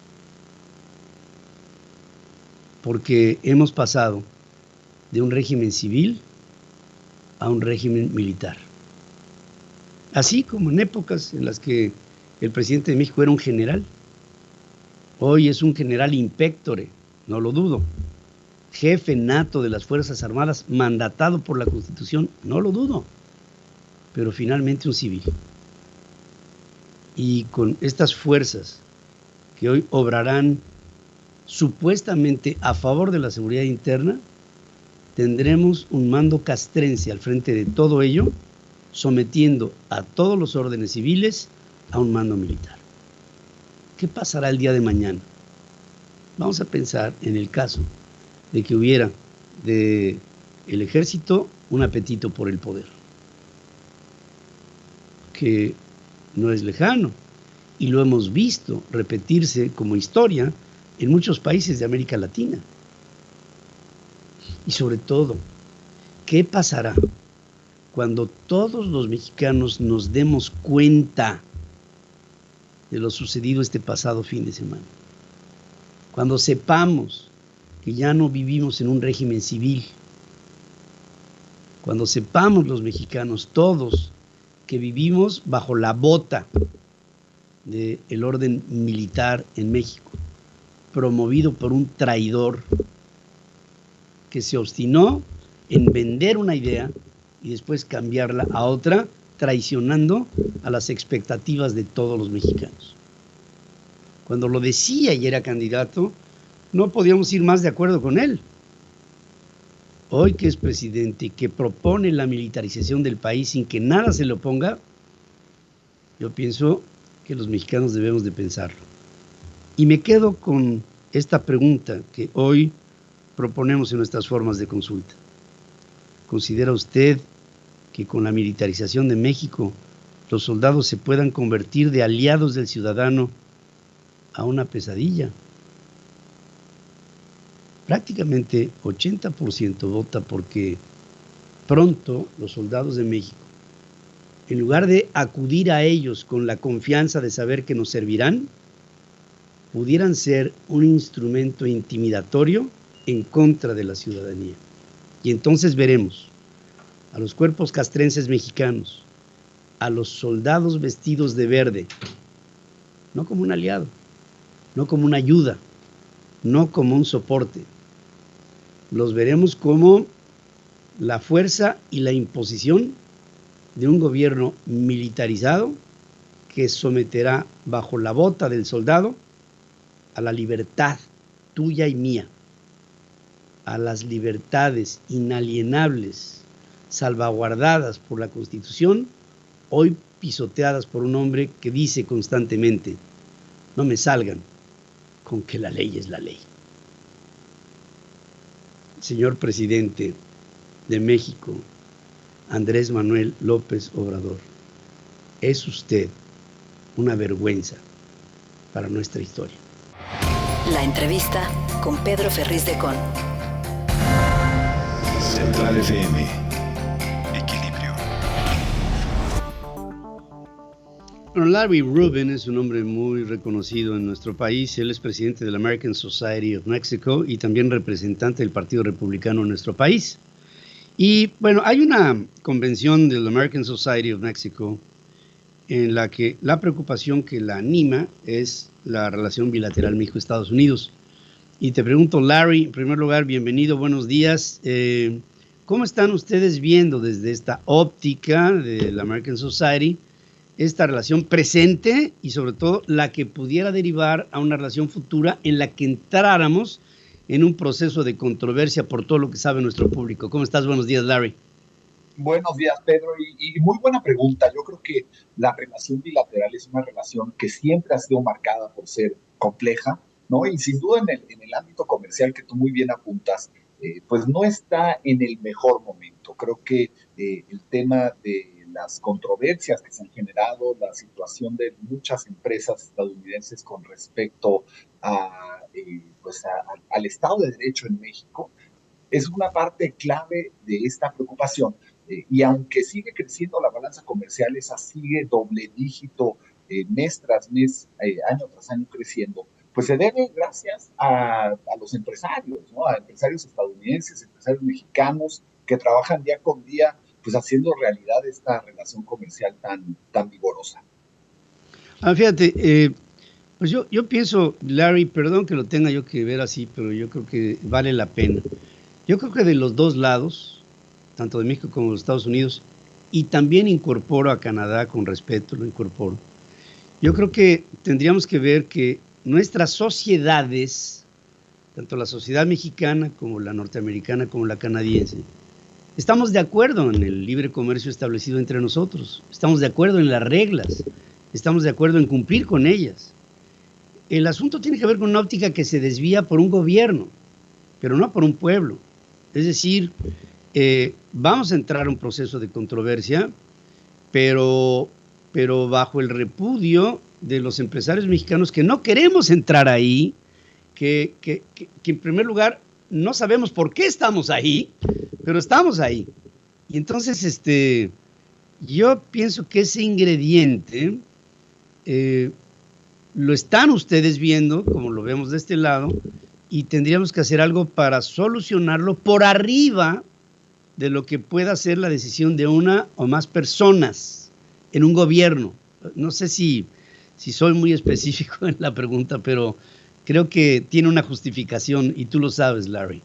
porque hemos pasado de un régimen civil a un régimen militar. Así como en épocas en las que el presidente de México era un general, hoy es un general in pectore, no lo dudo, jefe nato de las Fuerzas Armadas, mandatado por la Constitución, no lo dudo, pero finalmente un civil. Y con estas fuerzas que hoy obrarán supuestamente a favor de la seguridad interna, tendremos un mando castrense al frente de todo ello, sometiendo a todos los órdenes civiles a un mando militar. ¿Qué pasará el día de mañana? Vamos a pensar en el caso de que hubiera del ejército un apetito por el poder, que no es lejano, y lo hemos visto repetirse como historia en muchos países de América Latina. Y sobre todo, ¿qué pasará cuando todos los mexicanos nos demos cuenta de lo sucedido este pasado fin de semana? Cuando sepamos que ya no vivimos en un régimen civil, cuando sepamos los mexicanos todos que vivimos bajo la bota del orden militar en México, promovido por un traidor que se obstinó en vender una idea y después cambiarla a otra, traicionando a las expectativas de todos los mexicanos. Cuando lo decía y era candidato, no podíamos ir más de acuerdo con él. Hoy que es presidente y que propone la militarización del país sin que nada se le oponga, yo pienso que los mexicanos debemos de pensarlo. Y me quedo con esta pregunta que hoy proponemos en nuestras formas de consulta. ¿Considera usted que con la militarización de México los soldados se puedan convertir de aliados del ciudadano a una pesadilla? Prácticamente 80% vota porque pronto los soldados de México, en lugar de acudir a ellos con la confianza de saber que nos servirán, pudieran ser un instrumento intimidatorio en contra de la ciudadanía. Y entonces veremos a los cuerpos castrenses mexicanos, a los soldados vestidos de verde, no como un aliado, no como una ayuda, no como un soporte. Los veremos como la fuerza y la imposición de un gobierno militarizado que someterá bajo la bota del soldado a la libertad tuya y mía, a las libertades inalienables, salvaguardadas por la Constitución, hoy pisoteadas por un hombre que dice constantemente, no me salgan con que la ley es la ley. Señor presidente de México, Andrés Manuel López Obrador, es usted una vergüenza para nuestra historia. La entrevista con Pedro Ferriz de Con. Central FM. Equilibrio. Bueno, Larry Rubin es un hombre muy reconocido en nuestro país. Él es presidente de la American Society of Mexico y también representante del Partido Republicano en nuestro país. Y bueno, hay una convención de la American Society of Mexico en la que la preocupación que la anima es la relación bilateral México-Estados Unidos. Y te pregunto, Larry, en primer lugar, bienvenido, buenos días. ¿Cómo están ustedes viendo desde esta óptica de la American Society esta relación presente y sobre todo la que pudiera derivar a una relación futura en la que entráramos en un proceso de controversia por todo lo que sabe nuestro público? ¿Cómo estás? Buenos días, Larry. Buenos días, Pedro, y muy buena pregunta. Yo creo que la relación bilateral es una relación que siempre ha sido marcada por ser compleja, ¿no? Y sin duda en el ámbito comercial que tú muy bien apuntas, pues no está en el mejor momento. Creo que el tema de las controversias que se han generado, la situación de muchas empresas estadounidenses con respecto al Estado de Derecho en México, es una parte clave de esta preocupación. Y aunque sigue creciendo la balanza comercial, esa sigue doble dígito mes tras mes, año tras año creciendo, pues se debe gracias a los empresarios, ¿no? A empresarios estadounidenses, empresarios mexicanos que trabajan día con día, pues haciendo realidad esta relación comercial tan vigorosa. Fíjate, pues yo pienso, Larry, perdón que lo tenga yo que ver así, pero yo creo que vale la pena. Yo creo que de los dos lados, tanto de México como de los Estados Unidos, y también incorporo a Canadá con respeto, lo incorporo. Yo creo que tendríamos que ver que nuestras sociedades, tanto la sociedad mexicana como la norteamericana como la canadiense, estamos de acuerdo en el libre comercio establecido entre nosotros, estamos de acuerdo en las reglas, estamos de acuerdo en cumplir con ellas. El asunto tiene que ver con una óptica que se desvía por un gobierno, pero no por un pueblo. Es decir, vamos a entrar a un proceso de controversia, pero bajo el repudio de los empresarios mexicanos que no queremos entrar ahí, que en primer lugar no sabemos por qué estamos ahí, pero estamos ahí. Y entonces yo pienso que ese ingrediente lo están ustedes viendo, como lo vemos de este lado, y tendríamos que hacer algo para solucionarlo por arriba de lo que pueda ser la decisión de una o más personas en un gobierno. No sé si soy muy específico en la pregunta, pero creo que tiene una justificación y tú lo sabes, Larry.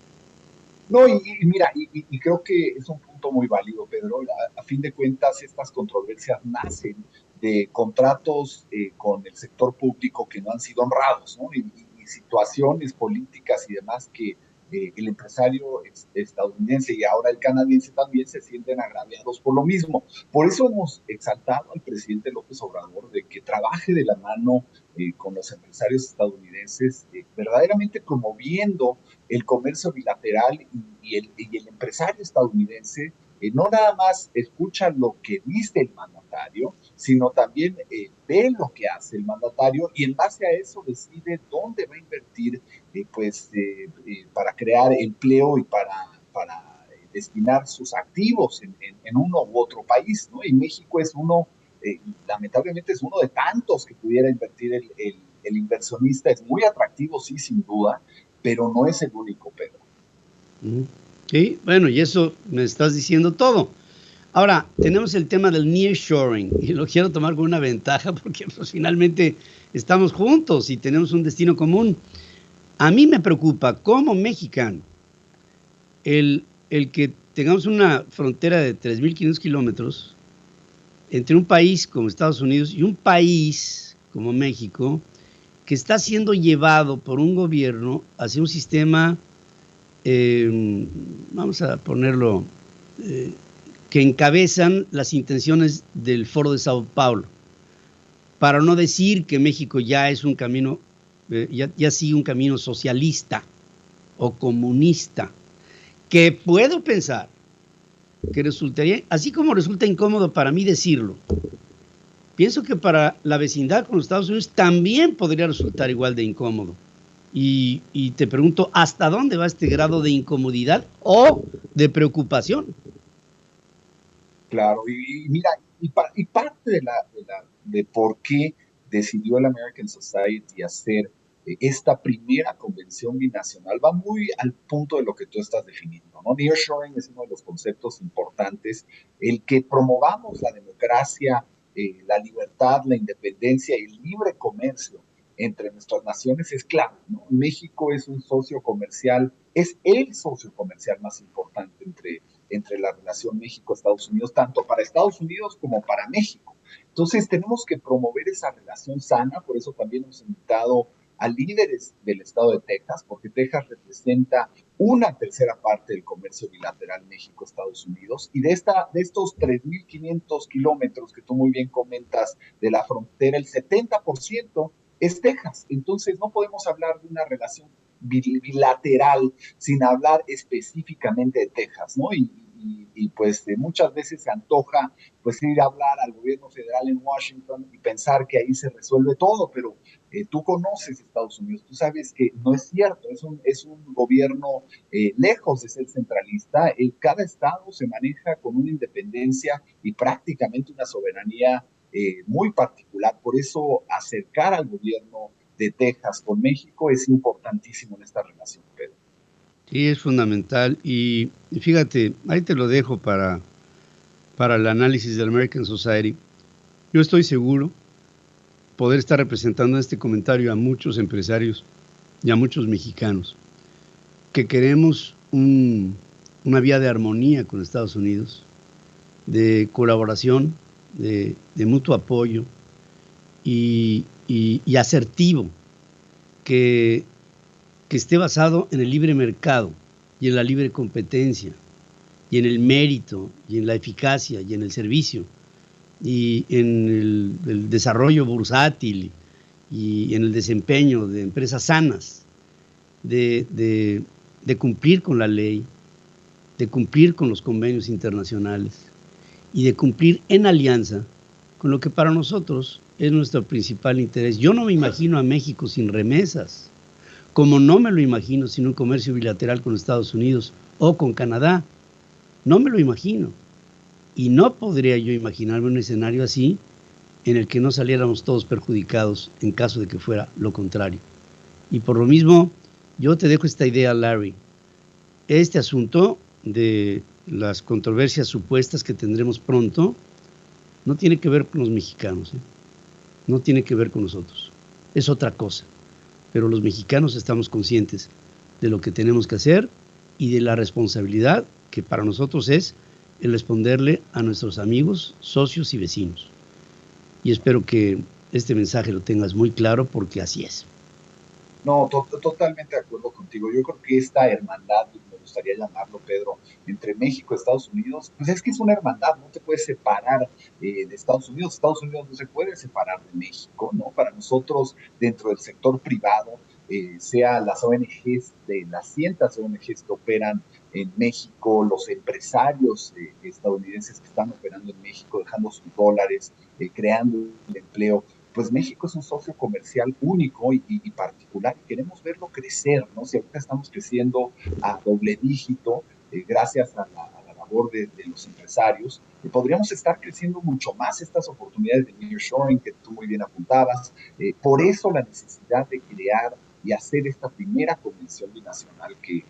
No, mira, creo que es un punto muy válido, Pedro. A fin de cuentas, estas controversias nacen de contratos con el sector público que no han sido honrados, ¿no? Y situaciones políticas y demás que el empresario estadounidense y ahora el canadiense también se sienten agraviados por lo mismo. Por eso hemos exaltado al presidente López Obrador de que trabaje de la mano con los empresarios estadounidenses, verdaderamente promoviendo el comercio bilateral y el empresario estadounidense no nada más escucha lo que dice el mandatario, sino también ve lo que hace el mandatario y en base a eso decide dónde va a invertir para crear empleo y para destinar sus activos en uno u otro país, ¿no? Y México es lamentablemente es uno de tantos que pudiera invertir el inversionista. Es muy atractivo, sí, sin duda, pero no es el único, Pedro. Sí, bueno, y eso me estás diciendo todo. Ahora, tenemos el tema del nearshoring y lo quiero tomar con una ventaja porque pues, finalmente estamos juntos y tenemos un destino común. A mí me preocupa como mexicano el que tengamos una frontera de 3.500 kilómetros entre un país como Estados Unidos y un país como México que está siendo llevado por un gobierno hacia un sistema, vamos a ponerlo, que encabezan las intenciones del Foro de Sao Paulo, para no decir que México ya es un camino, ya sigue un camino socialista o comunista, que puedo pensar que resultaría, así como resulta incómodo para mí decirlo, pienso que para la vecindad con los Estados Unidos también podría resultar igual de incómodo. Y te pregunto, ¿hasta dónde va este grado de incomodidad o de preocupación? Claro, y mira, y parte de por qué decidió el American Society hacer esta primera convención binacional va muy al punto de lo que tú estás definiendo, ¿no? Nearshoring es uno de los conceptos importantes, el que promovamos la democracia, la libertad, la independencia y el libre comercio entre nuestras naciones es clave, ¿no? México es un socio comercial, es el socio comercial más importante entre la relación México-Estados Unidos, tanto para Estados Unidos como para México. Entonces tenemos que promover esa relación sana, por eso también hemos invitado a líderes del estado de Texas, porque Texas representa una tercera parte del comercio bilateral México-Estados Unidos, y de estos 3.500 kilómetros que tú muy bien comentas de la frontera, el 70% es Texas. Entonces no podemos hablar de una relación bilateral sin hablar específicamente de Texas, ¿no? Y pues muchas veces se antoja pues ir a hablar al gobierno federal en Washington y pensar que ahí se resuelve todo, pero tú conoces Estados Unidos, tú sabes que no es cierto, es un gobierno lejos de ser centralista. Cada estado se maneja con una independencia y prácticamente una soberanía muy particular. Por eso acercar al gobierno de Texas con México es importantísimo en esta relación, Pedro. Sí, es fundamental. Y fíjate, ahí te lo dejo para el análisis del American Society. Yo estoy seguro poder estar representando en este comentario a muchos empresarios y a muchos mexicanos que queremos una vía de armonía con Estados Unidos, de colaboración, de mutuo apoyo y asertivo, que esté basado en el libre mercado y en la libre competencia y en el mérito y en la eficacia y en el servicio y en el desarrollo bursátil y en el desempeño de empresas sanas, de cumplir con la ley, de cumplir con los convenios internacionales y de cumplir en alianza con lo que para nosotros es nuestro principal interés. Yo no me imagino a México sin remesas, como no me lo imagino sin un comercio bilateral con Estados Unidos o con Canadá. No me lo imagino. Y no podría yo imaginarme un escenario así en el que no saliéramos todos perjudicados en caso de que fuera lo contrario. Y por lo mismo, yo te dejo esta idea, Larry. Este asunto de las controversias supuestas que tendremos pronto no tiene que ver con los mexicanos, no tiene que ver con nosotros. Es otra cosa. Pero los mexicanos estamos conscientes de lo que tenemos que hacer y de la responsabilidad que para nosotros es el responderle a nuestros amigos, socios y vecinos. Y espero que este mensaje lo tengas muy claro, porque así es. No, totalmente de acuerdo contigo. Yo creo que esta hermandad, me gustaría llamarlo, Pedro, entre México y Estados Unidos, pues es que es una hermandad, no te puedes separar de Estados Unidos. Estados Unidos no se puede separar de México, ¿no? Para nosotros, dentro del sector privado, sea las ONGs, de las cientos ONGs que operan en México, los empresarios estadounidenses que están operando en México, dejando sus dólares, creando el empleo, pues México es un socio comercial único y particular, y queremos verlo crecer, ¿no? Si ahorita estamos creciendo a doble dígito, gracias a la labor de los empresarios, podríamos estar creciendo mucho más estas oportunidades de nearshoring que tú muy bien apuntabas. Por eso la necesidad de crear y hacer esta primera convención binacional que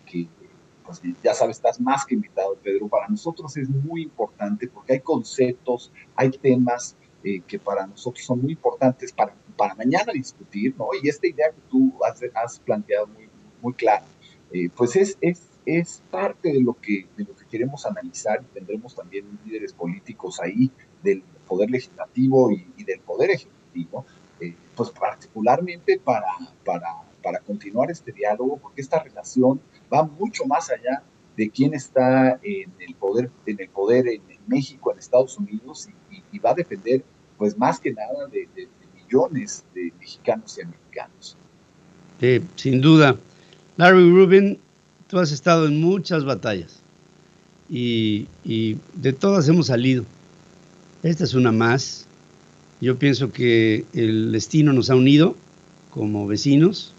pues ya sabes, estás más que invitado, Pedro. Para nosotros es muy importante porque hay conceptos, hay temas que para nosotros son muy importantes para mañana discutir, ¿no? Y esta idea que tú has planteado muy clara, pues es parte de lo que queremos analizar, y tendremos también líderes políticos ahí del Poder Legislativo y del Poder Ejecutivo, pues particularmente para continuar este diálogo, porque esta relación va mucho más allá de quién está en el poder en México, en Estados Unidos, y va a depender, pues más que nada, de millones de mexicanos y americanos. Sin duda. Larry Rubin, tú has estado en muchas batallas y de todas hemos salido. Esta es una más. Yo pienso que el destino nos ha unido como vecinos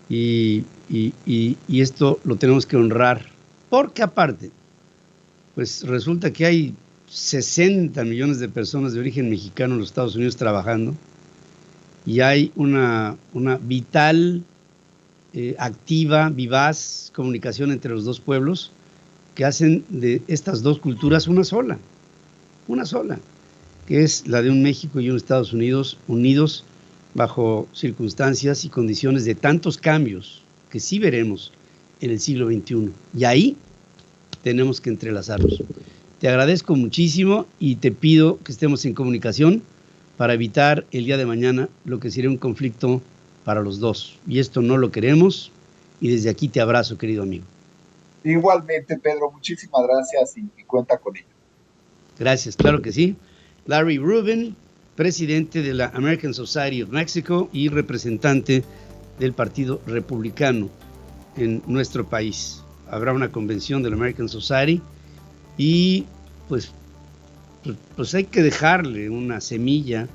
y esto lo tenemos que honrar, porque aparte, pues resulta que hay 60 millones de personas de origen mexicano en los Estados Unidos trabajando, y hay una vital, activa, vivaz comunicación entre los dos pueblos que hacen de estas dos culturas una sola, que es la de un México y un Estados Unidos unidos bajo circunstancias y condiciones de tantos cambios que sí veremos en el siglo XXI. Y ahí tenemos que entrelazarlos. Te agradezco muchísimo y te pido que estemos en comunicación para evitar el día de mañana lo que sería un conflicto para los dos. Y esto no lo queremos, y desde aquí te abrazo, querido amigo. Igualmente, Pedro, muchísimas gracias y cuenta con ello. Gracias, claro que sí. Larry Rubin, presidente de la American Society of Mexico y representante del Partido Republicano en nuestro país. Habrá una convención de la American Society y pues hay que dejarle una semilla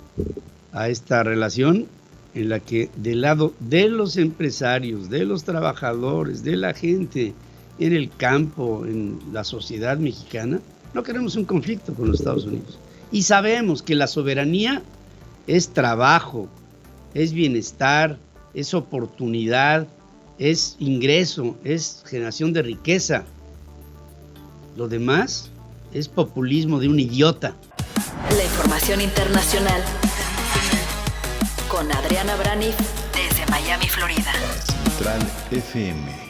a esta relación en la que del lado de los empresarios, de los trabajadores, de la gente en el campo, en la sociedad mexicana, no queremos un conflicto con los Estados Unidos. Y sabemos que la soberanía es trabajo, es bienestar, es oportunidad, es ingreso, es generación de riqueza. Lo demás es populismo de un idiota. La información internacional con Adriana Braniff desde Miami, Florida. Central FM.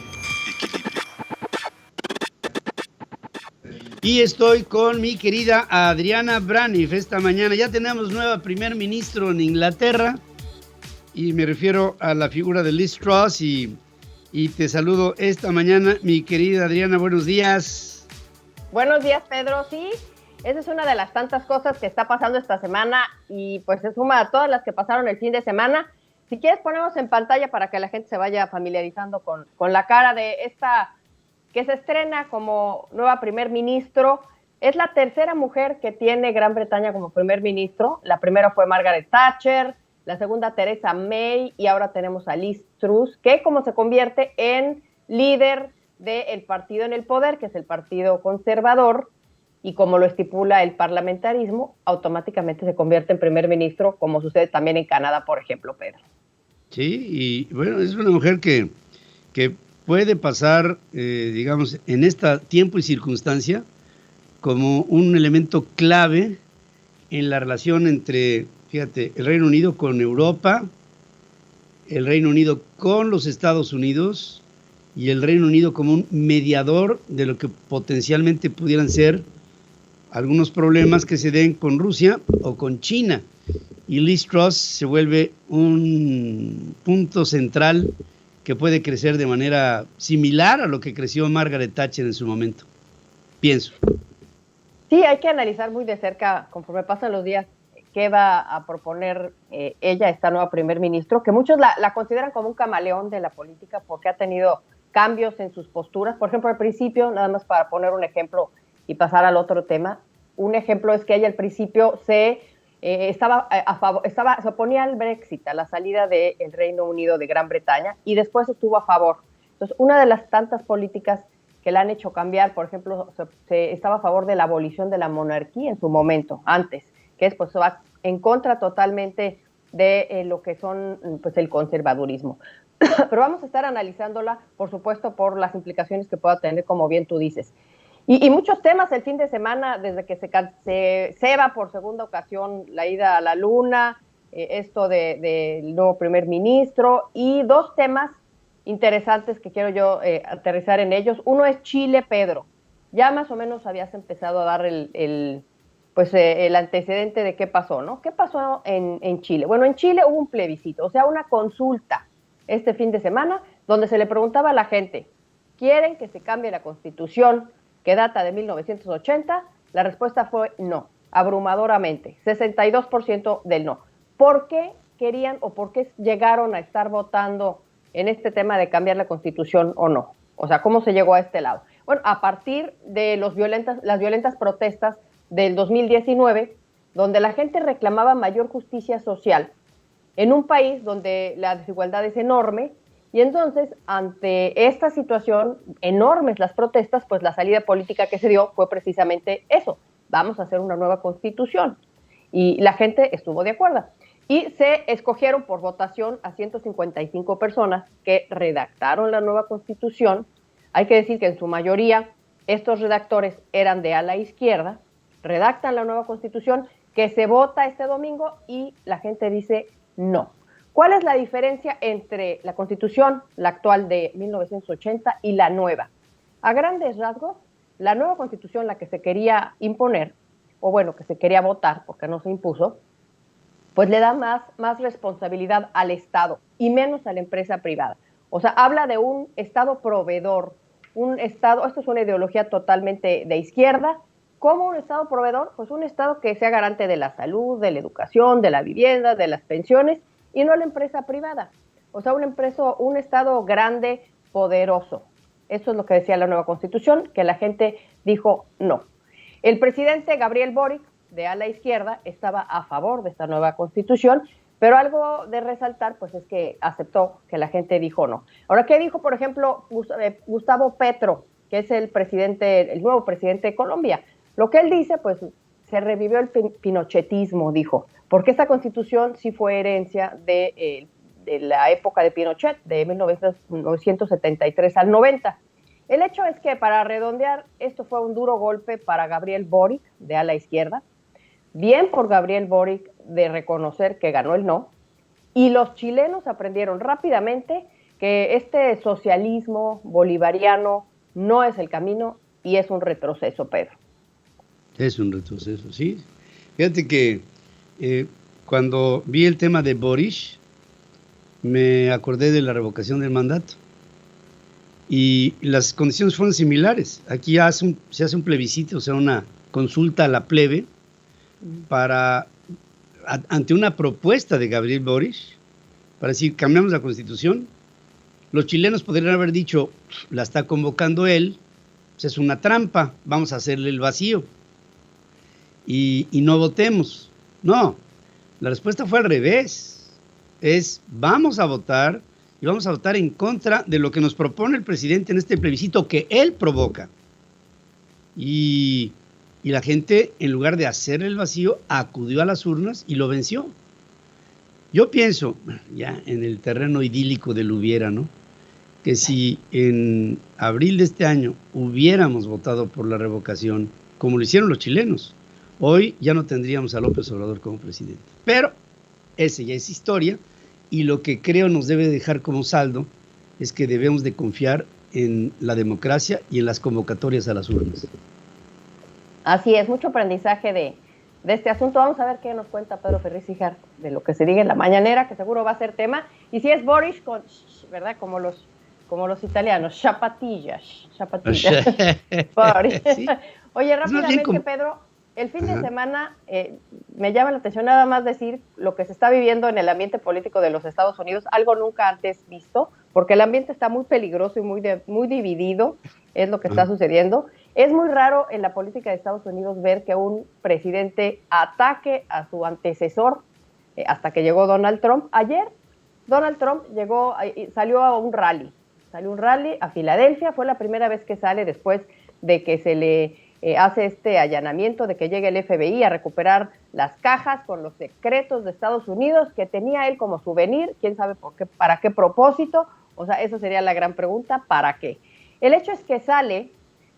Y estoy con mi querida Adriana Braniff esta mañana. Ya tenemos nueva primer ministro en Inglaterra y me refiero a la figura de Liz Truss y te saludo esta mañana, mi querida Adriana, buenos días. Buenos días, Pedro. Sí, esa es una de las tantas cosas que está pasando esta semana y pues se suma a todas las que pasaron el fin de semana. Si quieres ponemos en pantalla para que la gente se vaya familiarizando con la cara de esta que se estrena como nueva primer ministro. Es la tercera mujer que tiene Gran Bretaña como primer ministro. La primera fue Margaret Thatcher, la segunda Theresa May y ahora tenemos a Liz Truss, que como se convierte en líder del partido en el poder, que es el Partido Conservador, y como lo estipula el parlamentarismo, automáticamente se convierte en primer ministro, como sucede también en Canadá, por ejemplo, Pedro. Sí, y bueno, es una mujer que puede pasar, digamos, en este tiempo y circunstancia como un elemento clave en la relación entre, fíjate, el Reino Unido con Europa, el Reino Unido con los Estados Unidos y el Reino Unido como un mediador de lo que potencialmente pudieran ser algunos problemas que se den con Rusia o con China. Y Liz Truss se vuelve un punto central que puede crecer de manera similar a lo que creció Margaret Thatcher en su momento, pienso. Sí, hay que analizar muy de cerca, conforme pasan los días, qué va a proponer ella, esta nueva primer ministro, que muchos la consideran como un camaleón de la política porque ha tenido cambios en sus posturas. Por ejemplo, al principio, nada más para poner un ejemplo y pasar al otro tema, un ejemplo es que ella al principio se oponía al Brexit, a la salida del Reino Unido de Gran Bretaña, y después estuvo a favor. Entonces, una de las tantas políticas que la han hecho cambiar, por ejemplo, se estaba a favor de la abolición de la monarquía en su momento, antes, que es pues va en contra totalmente de lo que son pues el conservadurismo. Pero vamos a estar analizándola, por supuesto, por las implicaciones que pueda tener, como bien tú dices. Y muchos temas el fin de semana, desde que se ceba por segunda ocasión la ida a la luna, esto del nuevo primer ministro, y dos temas interesantes que quiero yo aterrizar en ellos. Uno es Chile, Pedro. Ya más o menos habías empezado a dar el antecedente de qué pasó, ¿no? ¿Qué pasó en Chile? Bueno, en Chile hubo un plebiscito, o sea, una consulta este fin de semana, donde se le preguntaba a la gente, ¿quieren que se cambie la Constitución que data de 1980? La respuesta fue no, abrumadoramente, 62% del no. ¿Por qué querían o por qué llegaron a estar votando en este tema de cambiar la Constitución o no? O sea, ¿cómo se llegó a este lado? Bueno, a partir de las violentas protestas del 2019, donde la gente reclamaba mayor justicia social en un país donde la desigualdad es enorme. Y entonces, ante esta situación, enormes las protestas, pues la salida política que se dio fue precisamente eso, vamos a hacer una nueva constitución. Y la gente estuvo de acuerdo. Y se escogieron por votación a 155 personas que redactaron la nueva constitución. Hay que decir que en su mayoría estos redactores eran de ala izquierda, redactan la nueva constitución que se vota este domingo y la gente dice no. ¿Cuál es la diferencia entre la Constitución, la actual de 1980, y la nueva? A grandes rasgos, la nueva Constitución, la que se quería imponer, o bueno, que se quería votar porque no se impuso, pues le da más responsabilidad al Estado y menos a la empresa privada. O sea, habla de un Estado proveedor, un Estado, esto es una ideología totalmente de izquierda, ¿cómo un Estado proveedor? Pues un Estado que sea garante de la salud, de la educación, de la vivienda, de las pensiones, y no la empresa privada. O sea, un Estado grande, poderoso. Eso es lo que decía la nueva Constitución, que la gente dijo no. El presidente Gabriel Boric, de ala izquierda, estaba a favor de esta nueva Constitución, pero algo de resaltar, pues es que aceptó que la gente dijo no. Ahora, ¿qué dijo, por ejemplo, Gustavo Petro, que es el nuevo presidente de Colombia? Lo que él dice, pues, se revivió el pinochetismo, dijo, porque esta Constitución sí fue herencia de la época de Pinochet, de 1973 al 90. El hecho es que, para redondear, esto fue un duro golpe para Gabriel Boric, de ala izquierda. Bien por Gabriel Boric de reconocer que ganó el no, y los chilenos aprendieron rápidamente que este socialismo bolivariano no es el camino y es un retroceso, Pedro. Es un retroceso, sí. Fíjate que cuando vi el tema de Boric, me acordé de la revocación del mandato. Y las condiciones fueron similares. Aquí se hace un plebiscito, o sea, una consulta a la plebe ante una propuesta de Gabriel Boric para decir, cambiamos la Constitución. Los chilenos podrían haber dicho, la está convocando él, pues es una trampa, vamos a hacerle el vacío y no votemos. No, la respuesta fue al revés. Vamos a votar, y vamos a votar en contra de lo que nos propone el presidente en este plebiscito que él provoca. Y la gente, en lugar de hacer el vacío, acudió a las urnas y lo venció. Yo pienso, ya en el terreno idílico del hubiera, ¿no?, que si en abril de este año hubiéramos votado por la revocación, como lo hicieron los chilenos, hoy ya no tendríamos a López Obrador como presidente. Pero esa ya es historia, y lo que creo nos debe dejar como saldo es que debemos de confiar en la democracia y en las convocatorias a las urnas. Así es, mucho aprendizaje de este asunto. Vamos a ver qué nos cuenta Pedro Ferriz Hijar de lo que se diga en la mañanera, que seguro va a ser tema. Y si es Boric, ¿verdad? Como los italianos, chapatillas. Boric. ¿Sí? Oye, rápidamente, Pedro, el fin de semana me llama la atención nada más decir lo que se está viviendo en el ambiente político de los Estados Unidos, algo nunca antes visto, porque el ambiente está muy peligroso y muy dividido, es lo que está sucediendo. Es muy raro en la política de Estados Unidos ver que un presidente ataque a su antecesor, hasta que llegó Donald Trump. Ayer Donald Trump salió a un rally a Filadelfia, fue la primera vez que sale después de que se le hace este allanamiento, de que llegue el FBI a recuperar las cajas con los secretos de Estados Unidos que tenía él como souvenir, quién sabe por qué, para qué propósito. O sea, eso sería la gran pregunta, ¿para qué? El hecho es que sale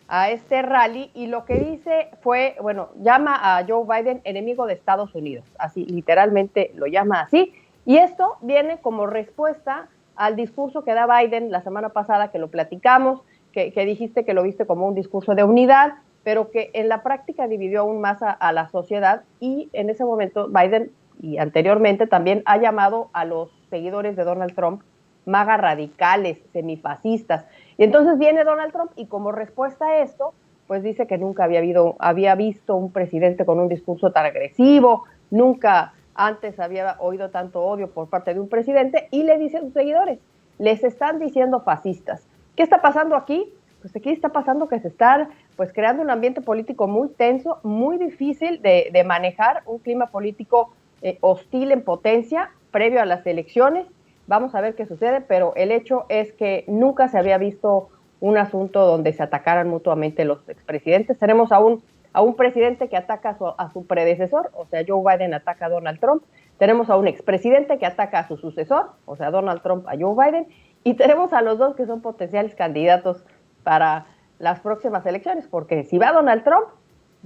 a este rally y lo que dice fue, llama a Joe Biden enemigo de Estados Unidos, así literalmente lo llama así, y esto viene como respuesta al discurso que da Biden la semana pasada, que lo platicamos, que dijiste que lo viste como un discurso de unidad, pero que en la práctica dividió aún más a la sociedad, y en ese momento Biden, y anteriormente también, ha llamado a los seguidores de Donald Trump MAGA radicales, semifascistas. Y entonces viene Donald Trump y como respuesta a esto, pues dice que nunca había visto un presidente con un discurso tan agresivo, nunca antes había oído tanto odio por parte de un presidente, y le dice a sus seguidores, les están diciendo fascistas. ¿Qué está pasando aquí? Pues aquí está pasando que se está creando un ambiente político muy tenso, muy difícil de manejar, un clima político hostil en potencia previo a las elecciones. Vamos a ver qué sucede, pero el hecho es que nunca se había visto un asunto donde se atacaran mutuamente los expresidentes. Tenemos a un presidente que ataca a su predecesor, o sea, Joe Biden ataca a Donald Trump. Tenemos a un expresidente que ataca a su sucesor, o sea, Donald Trump a Joe Biden. Y tenemos a los dos que son potenciales candidatos para las próximas elecciones, porque si va Donald Trump,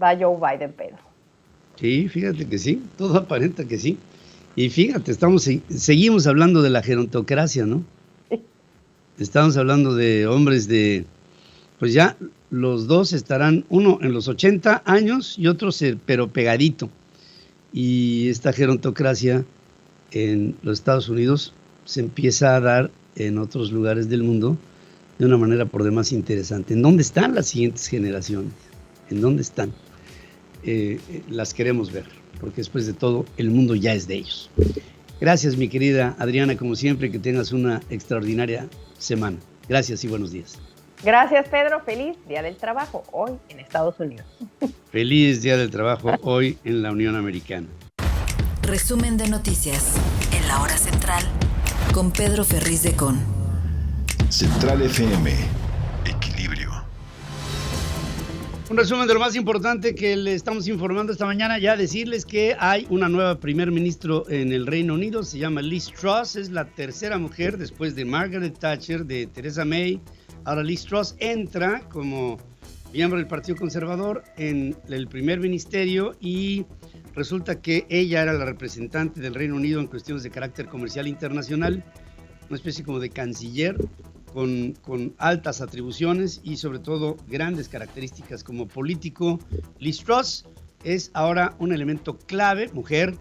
va Joe Biden, Pedro. Sí, fíjate que sí, todo aparenta que sí. Y fíjate, seguimos hablando de la gerontocracia, ¿no? Sí. Estamos hablando de hombres pues ya los dos estarán, uno en los 80 años y otro pero pegadito. Y esta gerontocracia en los Estados Unidos se empieza a dar en otros lugares del mundo, de una manera por demás interesante. ¿En dónde están las siguientes generaciones? ¿En dónde están? Las queremos ver, porque después de todo, el mundo ya es de ellos. Gracias, mi querida Adriana, como siempre, que tengas una extraordinaria semana. Gracias y buenos días. Gracias, Pedro. Feliz Día del Trabajo hoy en Estados Unidos. Feliz Día del Trabajo hoy en la Unión Americana. Resumen de noticias en la hora central con Pedro Ferriz de Con. Central FM. Equilibrio. Un resumen de lo más importante que le estamos informando esta mañana. Ya decirles que hay una nueva primer ministro en el Reino Unido. Se llama Liz Truss. Es la tercera mujer después de Margaret Thatcher, de Theresa May. Ahora Liz Truss entra como miembro del Partido Conservador en el primer ministerio y resulta que ella era la representante del Reino Unido en cuestiones de carácter comercial internacional, una especie como de canciller con altas atribuciones y sobre todo grandes características como político. Liz Truss es ahora un elemento clave, mujer,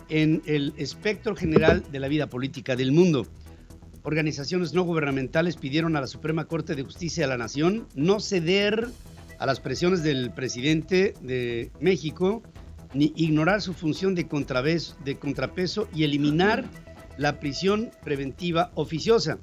en el espectro general de la vida política del mundo. Organizaciones no gubernamentales pidieron a la Suprema Corte de Justicia de la Nación no ceder a las presiones del presidente de México ni ignorar su función de contrapeso y eliminar la prisión preventiva oficiosa.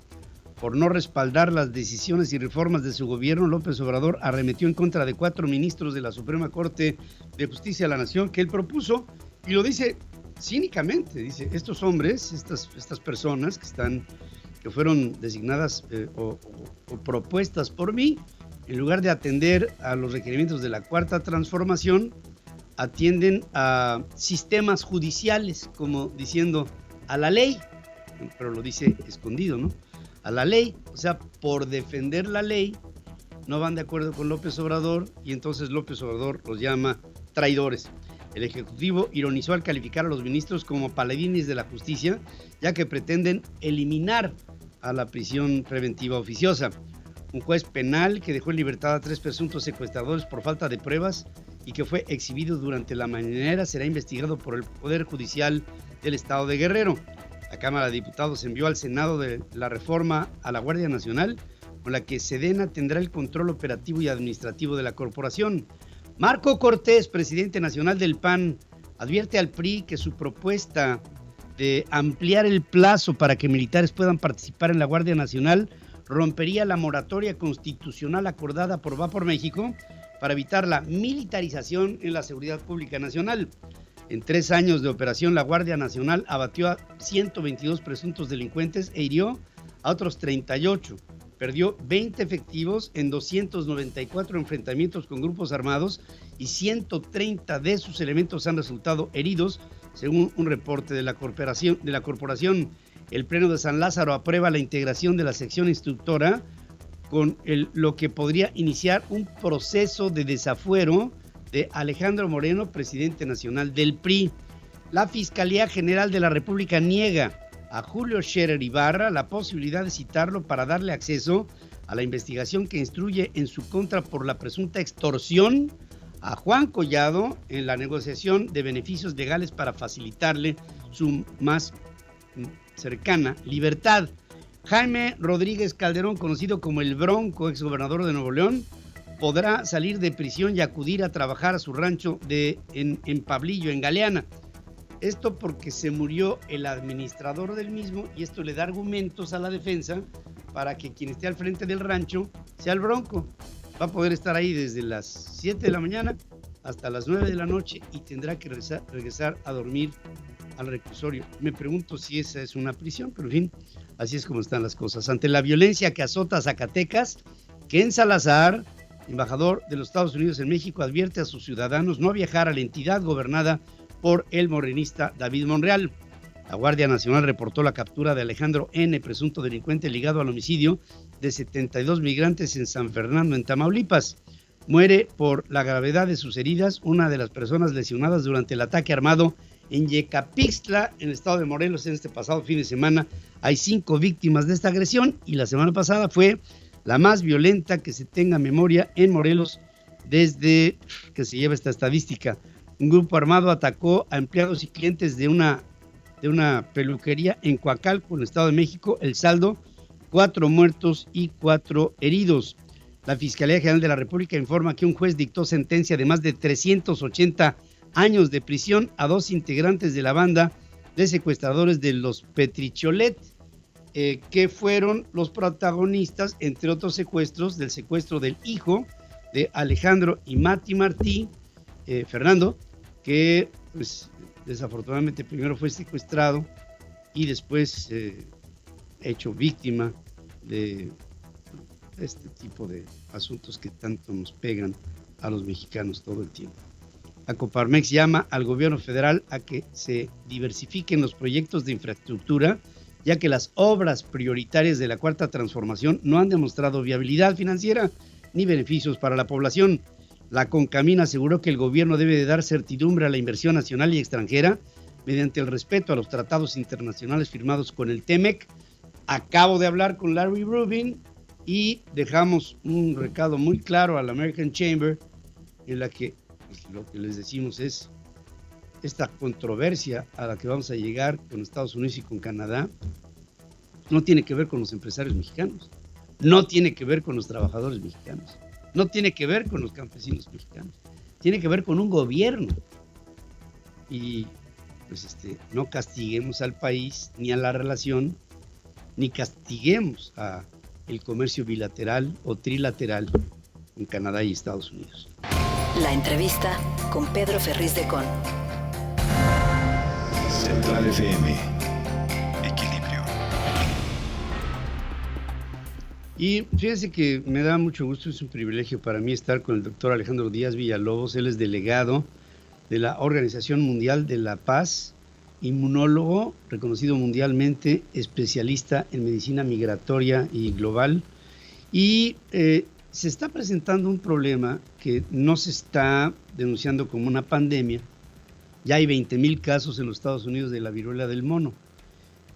Por no respaldar las decisiones y reformas de su gobierno, López Obrador arremetió en contra de 4 ministros de la Suprema Corte de Justicia de la Nación que él propuso, y lo dice cínicamente. Dice, estos hombres, estas personas que fueron designadas o propuestas por mí, en lugar de atender a los requerimientos de la Cuarta Transformación, atienden a sistemas judiciales, como diciendo a la ley, pero lo dice escondido, ¿no? A la ley, o sea, por defender la ley, no van de acuerdo con López Obrador y entonces López Obrador los llama traidores. El Ejecutivo ironizó al calificar a los ministros como paladines de la justicia, ya que pretenden eliminar a la prisión preventiva oficiosa. Un juez penal que dejó en libertad a 3 presuntos secuestradores por falta de pruebas y que fue exhibido durante la mañanera será investigado por el Poder Judicial del Estado de Guerrero. La Cámara de Diputados envió al Senado de la reforma a la Guardia Nacional, con la que Sedena tendrá el control operativo y administrativo de la corporación. Marco Cortés, presidente nacional del PAN, advierte al PRI que su propuesta de ampliar el plazo para que militares puedan participar en la Guardia Nacional rompería la moratoria constitucional acordada por Va por México para evitar la militarización en la seguridad pública nacional. En 3 años de operación, la Guardia Nacional abatió a 122 presuntos delincuentes e hirió a otros 38. Perdió 20 efectivos en 294 enfrentamientos con grupos armados y 130 de sus elementos han resultado heridos, según un reporte de la corporación. El Pleno de San Lázaro aprueba la integración de la sección instructora con lo que podría iniciar un proceso de desafuero de Alejandro Moreno, presidente nacional del PRI. La Fiscalía General de la República niega a Julio Scherer Ibarra la posibilidad de citarlo para darle acceso a la investigación que instruye en su contra por la presunta extorsión a Juan Collado en la negociación de beneficios legales para facilitarle su más cercana libertad. Jaime Rodríguez Calderón, conocido como el Bronco, exgobernador de Nuevo León, podrá salir de prisión y acudir a trabajar a su rancho en Pablillo, en Galeana. Esto porque se murió el administrador del mismo y esto le da argumentos a la defensa para que quien esté al frente del rancho sea el Bronco. Va a poder estar ahí desde las 7 de la mañana hasta las 9 de la noche y tendrá que regresar a dormir al reclusorio. Me pregunto si esa es una prisión, pero en fin, así es como están las cosas. Ante la violencia que azota a Zacatecas, Ken Salazar, embajador de los Estados Unidos en México, advierte a sus ciudadanos no viajar a la entidad gobernada por el morenista David Monreal. La Guardia Nacional reportó la captura de Alejandro N., presunto delincuente ligado al homicidio de 72 migrantes en San Fernando, en Tamaulipas. Muere por la gravedad de sus heridas una de las personas lesionadas durante el ataque armado en Yecapixtla, en el estado de Morelos, en este pasado fin de semana. Hay 5 víctimas de esta agresión y la semana pasada fue la más violenta que se tenga memoria en Morelos desde que se lleva esta estadística. Un grupo armado atacó a empleados y clientes de una peluquería en Coacalco, en el Estado de México. El saldo 4 muertos y 4 heridos. La Fiscalía General de la República informa que un juez dictó sentencia de más de 380 años de prisión a 2 integrantes de la banda de secuestradores de los Petricholet, que fueron los protagonistas, entre otros secuestros, del secuestro del hijo de Alejandro y Mati Martí, Fernando, que pues desafortunadamente primero fue secuestrado y después hecho víctima de este tipo de asuntos que tanto nos pegan a los mexicanos todo el tiempo. La Coparmex llama al gobierno federal a que se diversifiquen los proyectos de infraestructura, ya que las obras prioritarias de la Cuarta Transformación no han demostrado viabilidad financiera ni beneficios para la población. La CONCAMIN aseguró que el gobierno debe de dar certidumbre a la inversión nacional y extranjera mediante el respeto a los tratados internacionales firmados con el TEMEC. Acabo de hablar con Larry Rubin y dejamos un recado muy claro a la American Chamber, en la que pues, lo que les decimos es esta controversia a la que vamos a llegar con Estados Unidos y con Canadá no tiene que ver con los empresarios mexicanos, no tiene que ver con los trabajadores mexicanos, no tiene que ver con los campesinos mexicanos, tiene que ver con un gobierno. Y pues no castiguemos al país ni a la relación, ni castiguemos a el comercio bilateral o trilateral en Canadá y Estados Unidos. La entrevista con Pedro Ferriz de Con. Central FM. Equilibrio. Y fíjense que me da mucho gusto, es un privilegio para mí estar con el doctor Alejandro Díaz Villalobos. Él es delegado de la Organización Mundial de la Paz, inmunólogo, reconocido mundialmente, especialista en medicina migratoria y global. Y se está presentando un problema que no se está denunciando como una pandemia. Ya hay 20,000 casos en los Estados Unidos de la viruela del mono.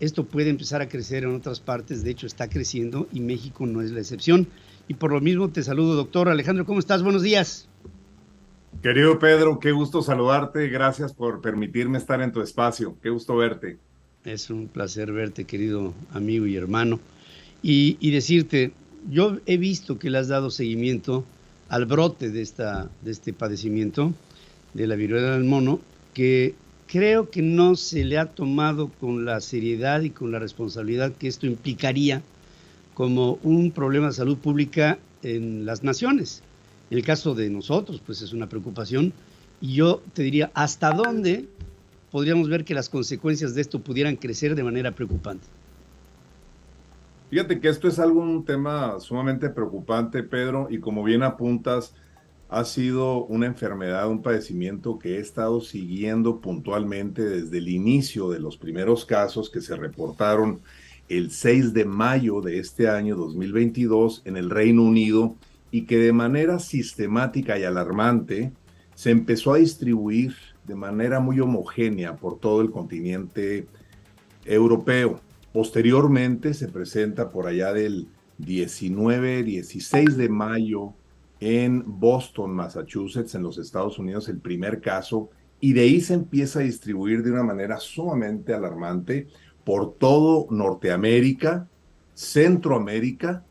Esto puede empezar a crecer en otras partes, de hecho está creciendo y México no es la excepción. Y por lo mismo te saludo, doctor Alejandro, ¿cómo estás? Buenos días. Querido Pedro, qué gusto saludarte, gracias por permitirme estar en tu espacio, qué gusto verte. Es un placer verte, querido amigo y hermano, y decirte, yo he visto que le has dado seguimiento al brote de este padecimiento de la viruela del mono, que creo que no se le ha tomado con la seriedad y con la responsabilidad que esto implicaría como un problema de salud pública en las naciones. En el caso de nosotros, pues es una preocupación, y yo te diría, ¿hasta dónde podríamos ver que las consecuencias de esto pudieran crecer de manera preocupante? Fíjate que esto es un tema sumamente preocupante, Pedro, y como bien apuntas, ha sido una enfermedad, un padecimiento que he estado siguiendo puntualmente desde el inicio de los primeros casos que se reportaron el 6 de mayo de este año 2022 en el Reino Unido, y que de manera sistemática y alarmante se empezó a distribuir de manera muy homogénea por todo el continente europeo. Posteriormente se presenta por allá del 16 de mayo en Boston, Massachusetts, en los Estados Unidos, el primer caso, y de ahí se empieza a distribuir de una manera sumamente alarmante por todo Norteamérica, Centroamérica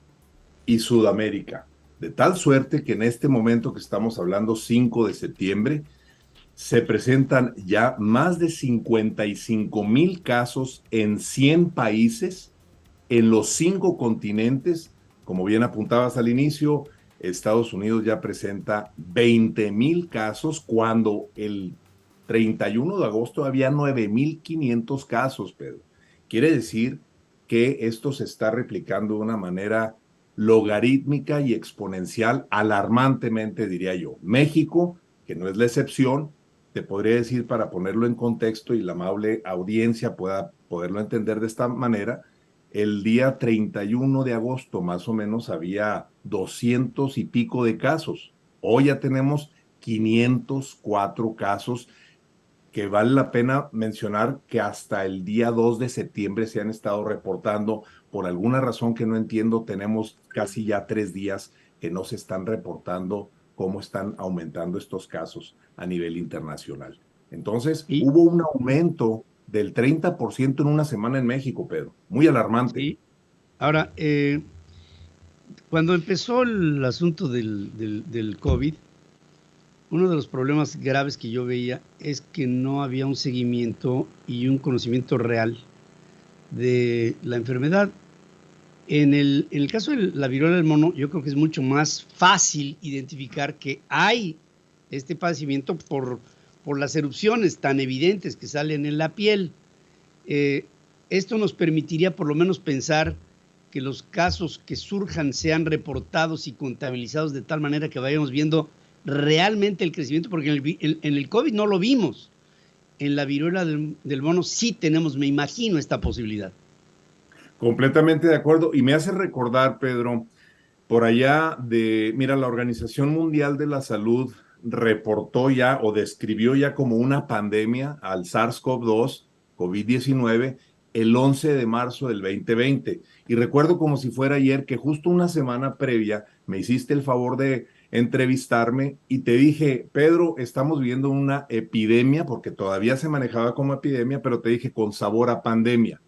y Sudamérica. De tal suerte que en este momento que estamos hablando, 5 de septiembre, se presentan ya más de 55,000 casos en 100 países, en los 5 continentes. Como bien apuntabas al inicio, Estados Unidos ya presenta 20,000 casos, cuando el 31 de agosto había 9,500 casos, Pedro. Quiere decir que esto se está replicando de una manera logarítmica y exponencial, alarmantemente, diría yo. México, que no es la excepción, te podría decir, para ponerlo en contexto y la amable audiencia pueda poderlo entender de esta manera, el día 31 de agosto más o menos había 200 y pico de casos. Hoy ya tenemos 504 casos, que vale la pena mencionar que hasta el día 2 de septiembre se han estado reportando. Por alguna razón que no entiendo, tenemos casi ya 3 días que no se están reportando cómo están aumentando estos casos a nivel internacional. Entonces, hubo un aumento del 30% en una semana en México, Pedro. Muy alarmante. Ahora, cuando empezó el asunto del COVID, uno de los problemas graves que yo veía es que no había un seguimiento y un conocimiento real de la enfermedad. En el caso de la viruela del mono, yo creo que es mucho más fácil identificar que hay este padecimiento por las erupciones tan evidentes que salen en la piel. Esto nos permitiría por lo menos pensar que los casos que surjan sean reportados y contabilizados de tal manera que vayamos viendo realmente el crecimiento, porque en el COVID no lo vimos. En la viruela del mono sí tenemos, me imagino, esta posibilidad. Completamente de acuerdo. Y me hace recordar, Pedro, por allá mira, la Organización Mundial de la Salud reportó ya o describió ya como una pandemia al SARS-CoV-2, COVID-19, el 11 de marzo del 2020. Y recuerdo como si fuera ayer que justo una semana previa me hiciste el favor de entrevistarme y te dije, Pedro, estamos viviendo una epidemia, porque todavía se manejaba como epidemia, pero te dije con sabor a pandemia.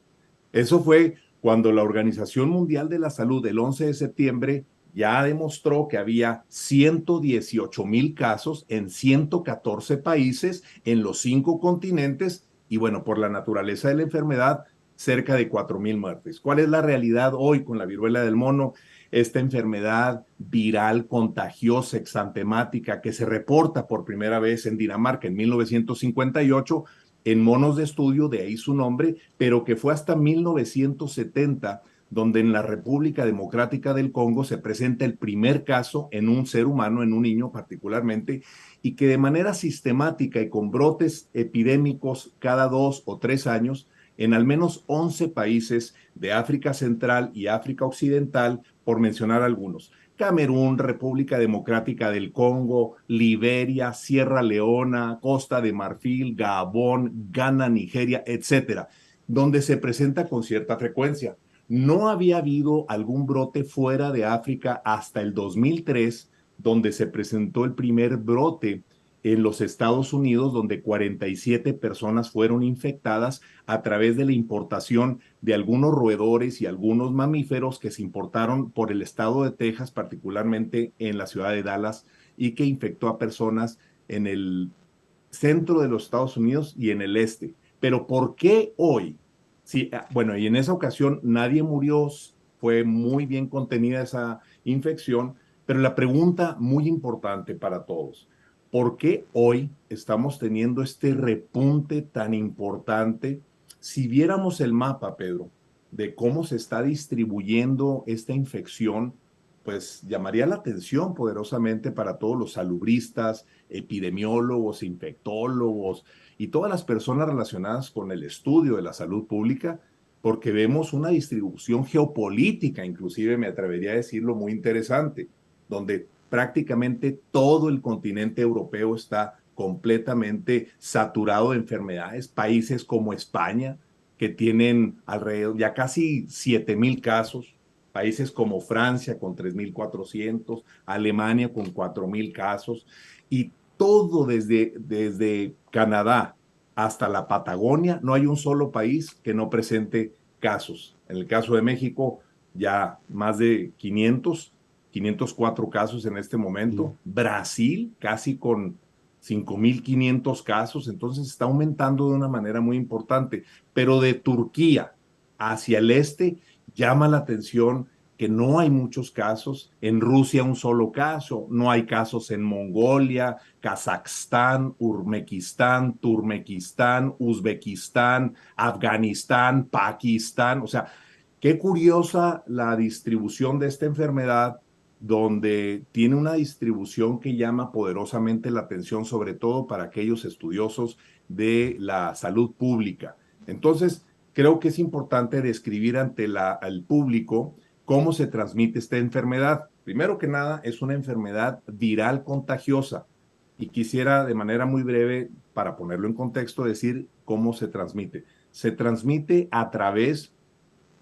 Eso fue cuando la Organización Mundial de la Salud el 11 de septiembre ya demostró que había 118,000 casos en 114 países en los 5 continentes y bueno, por la naturaleza de la enfermedad, cerca de 4,000 muertes. ¿Cuál es la realidad hoy con la viruela del mono? Esta enfermedad viral contagiosa exantemática que se reporta por primera vez en Dinamarca en 1958 en monos de estudio, de ahí su nombre, pero que fue hasta 1970 donde en la República Democrática del Congo se presenta el primer caso en un ser humano, en un niño particularmente, y que de manera sistemática y con brotes epidémicos cada 2 o 3 años, en al menos 11 países de África Central y África Occidental, por mencionar algunos. Camerún, República Democrática del Congo, Liberia, Sierra Leona, Costa de Marfil, Gabón, Ghana, Nigeria, etcétera, donde se presenta con cierta frecuencia. No había habido algún brote fuera de África hasta el 2003, donde se presentó el primer brote en los Estados Unidos, donde 47 personas fueron infectadas a través de la importación de algunos roedores y algunos mamíferos que se importaron por el estado de Texas, particularmente en la ciudad de Dallas, y que infectó a personas en el centro de los Estados Unidos y en el este. Pero ¿por qué hoy? Sí, bueno, y en esa ocasión nadie murió, fue muy bien contenida esa infección, pero la pregunta muy importante para todos, ¿por qué hoy estamos teniendo este repunte tan importante? Si viéramos el mapa, Pedro, de cómo se está distribuyendo esta infección, pues llamaría la atención poderosamente para todos los salubristas, epidemiólogos, infectólogos y todas las personas relacionadas con el estudio de la salud pública, porque vemos una distribución geopolítica, inclusive me atrevería a decirlo, muy interesante, donde prácticamente todo el continente europeo está completamente saturado de enfermedades. Países como España, que tienen alrededor ya casi 7,000 casos, países como Francia con 3,400, Alemania con 4,000 casos, y todo desde Canadá hasta la Patagonia, no hay un solo país que no presente casos. En el caso de México, ya más de 504 casos en este momento. Brasil, casi con 5,500 casos, entonces está aumentando de una manera muy importante. Pero de Turquía hacia el este, llama la atención que no hay muchos casos. En Rusia un solo caso, no hay casos en Mongolia, Kazajstán, Turkmenistán, Uzbekistán, Afganistán, Pakistán. O sea, qué curiosa la distribución de esta enfermedad, donde tiene una distribución que llama poderosamente la atención, sobre todo para aquellos estudiosos de la salud pública. Entonces, creo que es importante describir ante el público cómo se transmite esta enfermedad. Primero que nada, es una enfermedad viral contagiosa. Y quisiera de manera muy breve, para ponerlo en contexto, decir cómo se transmite. Se transmite a través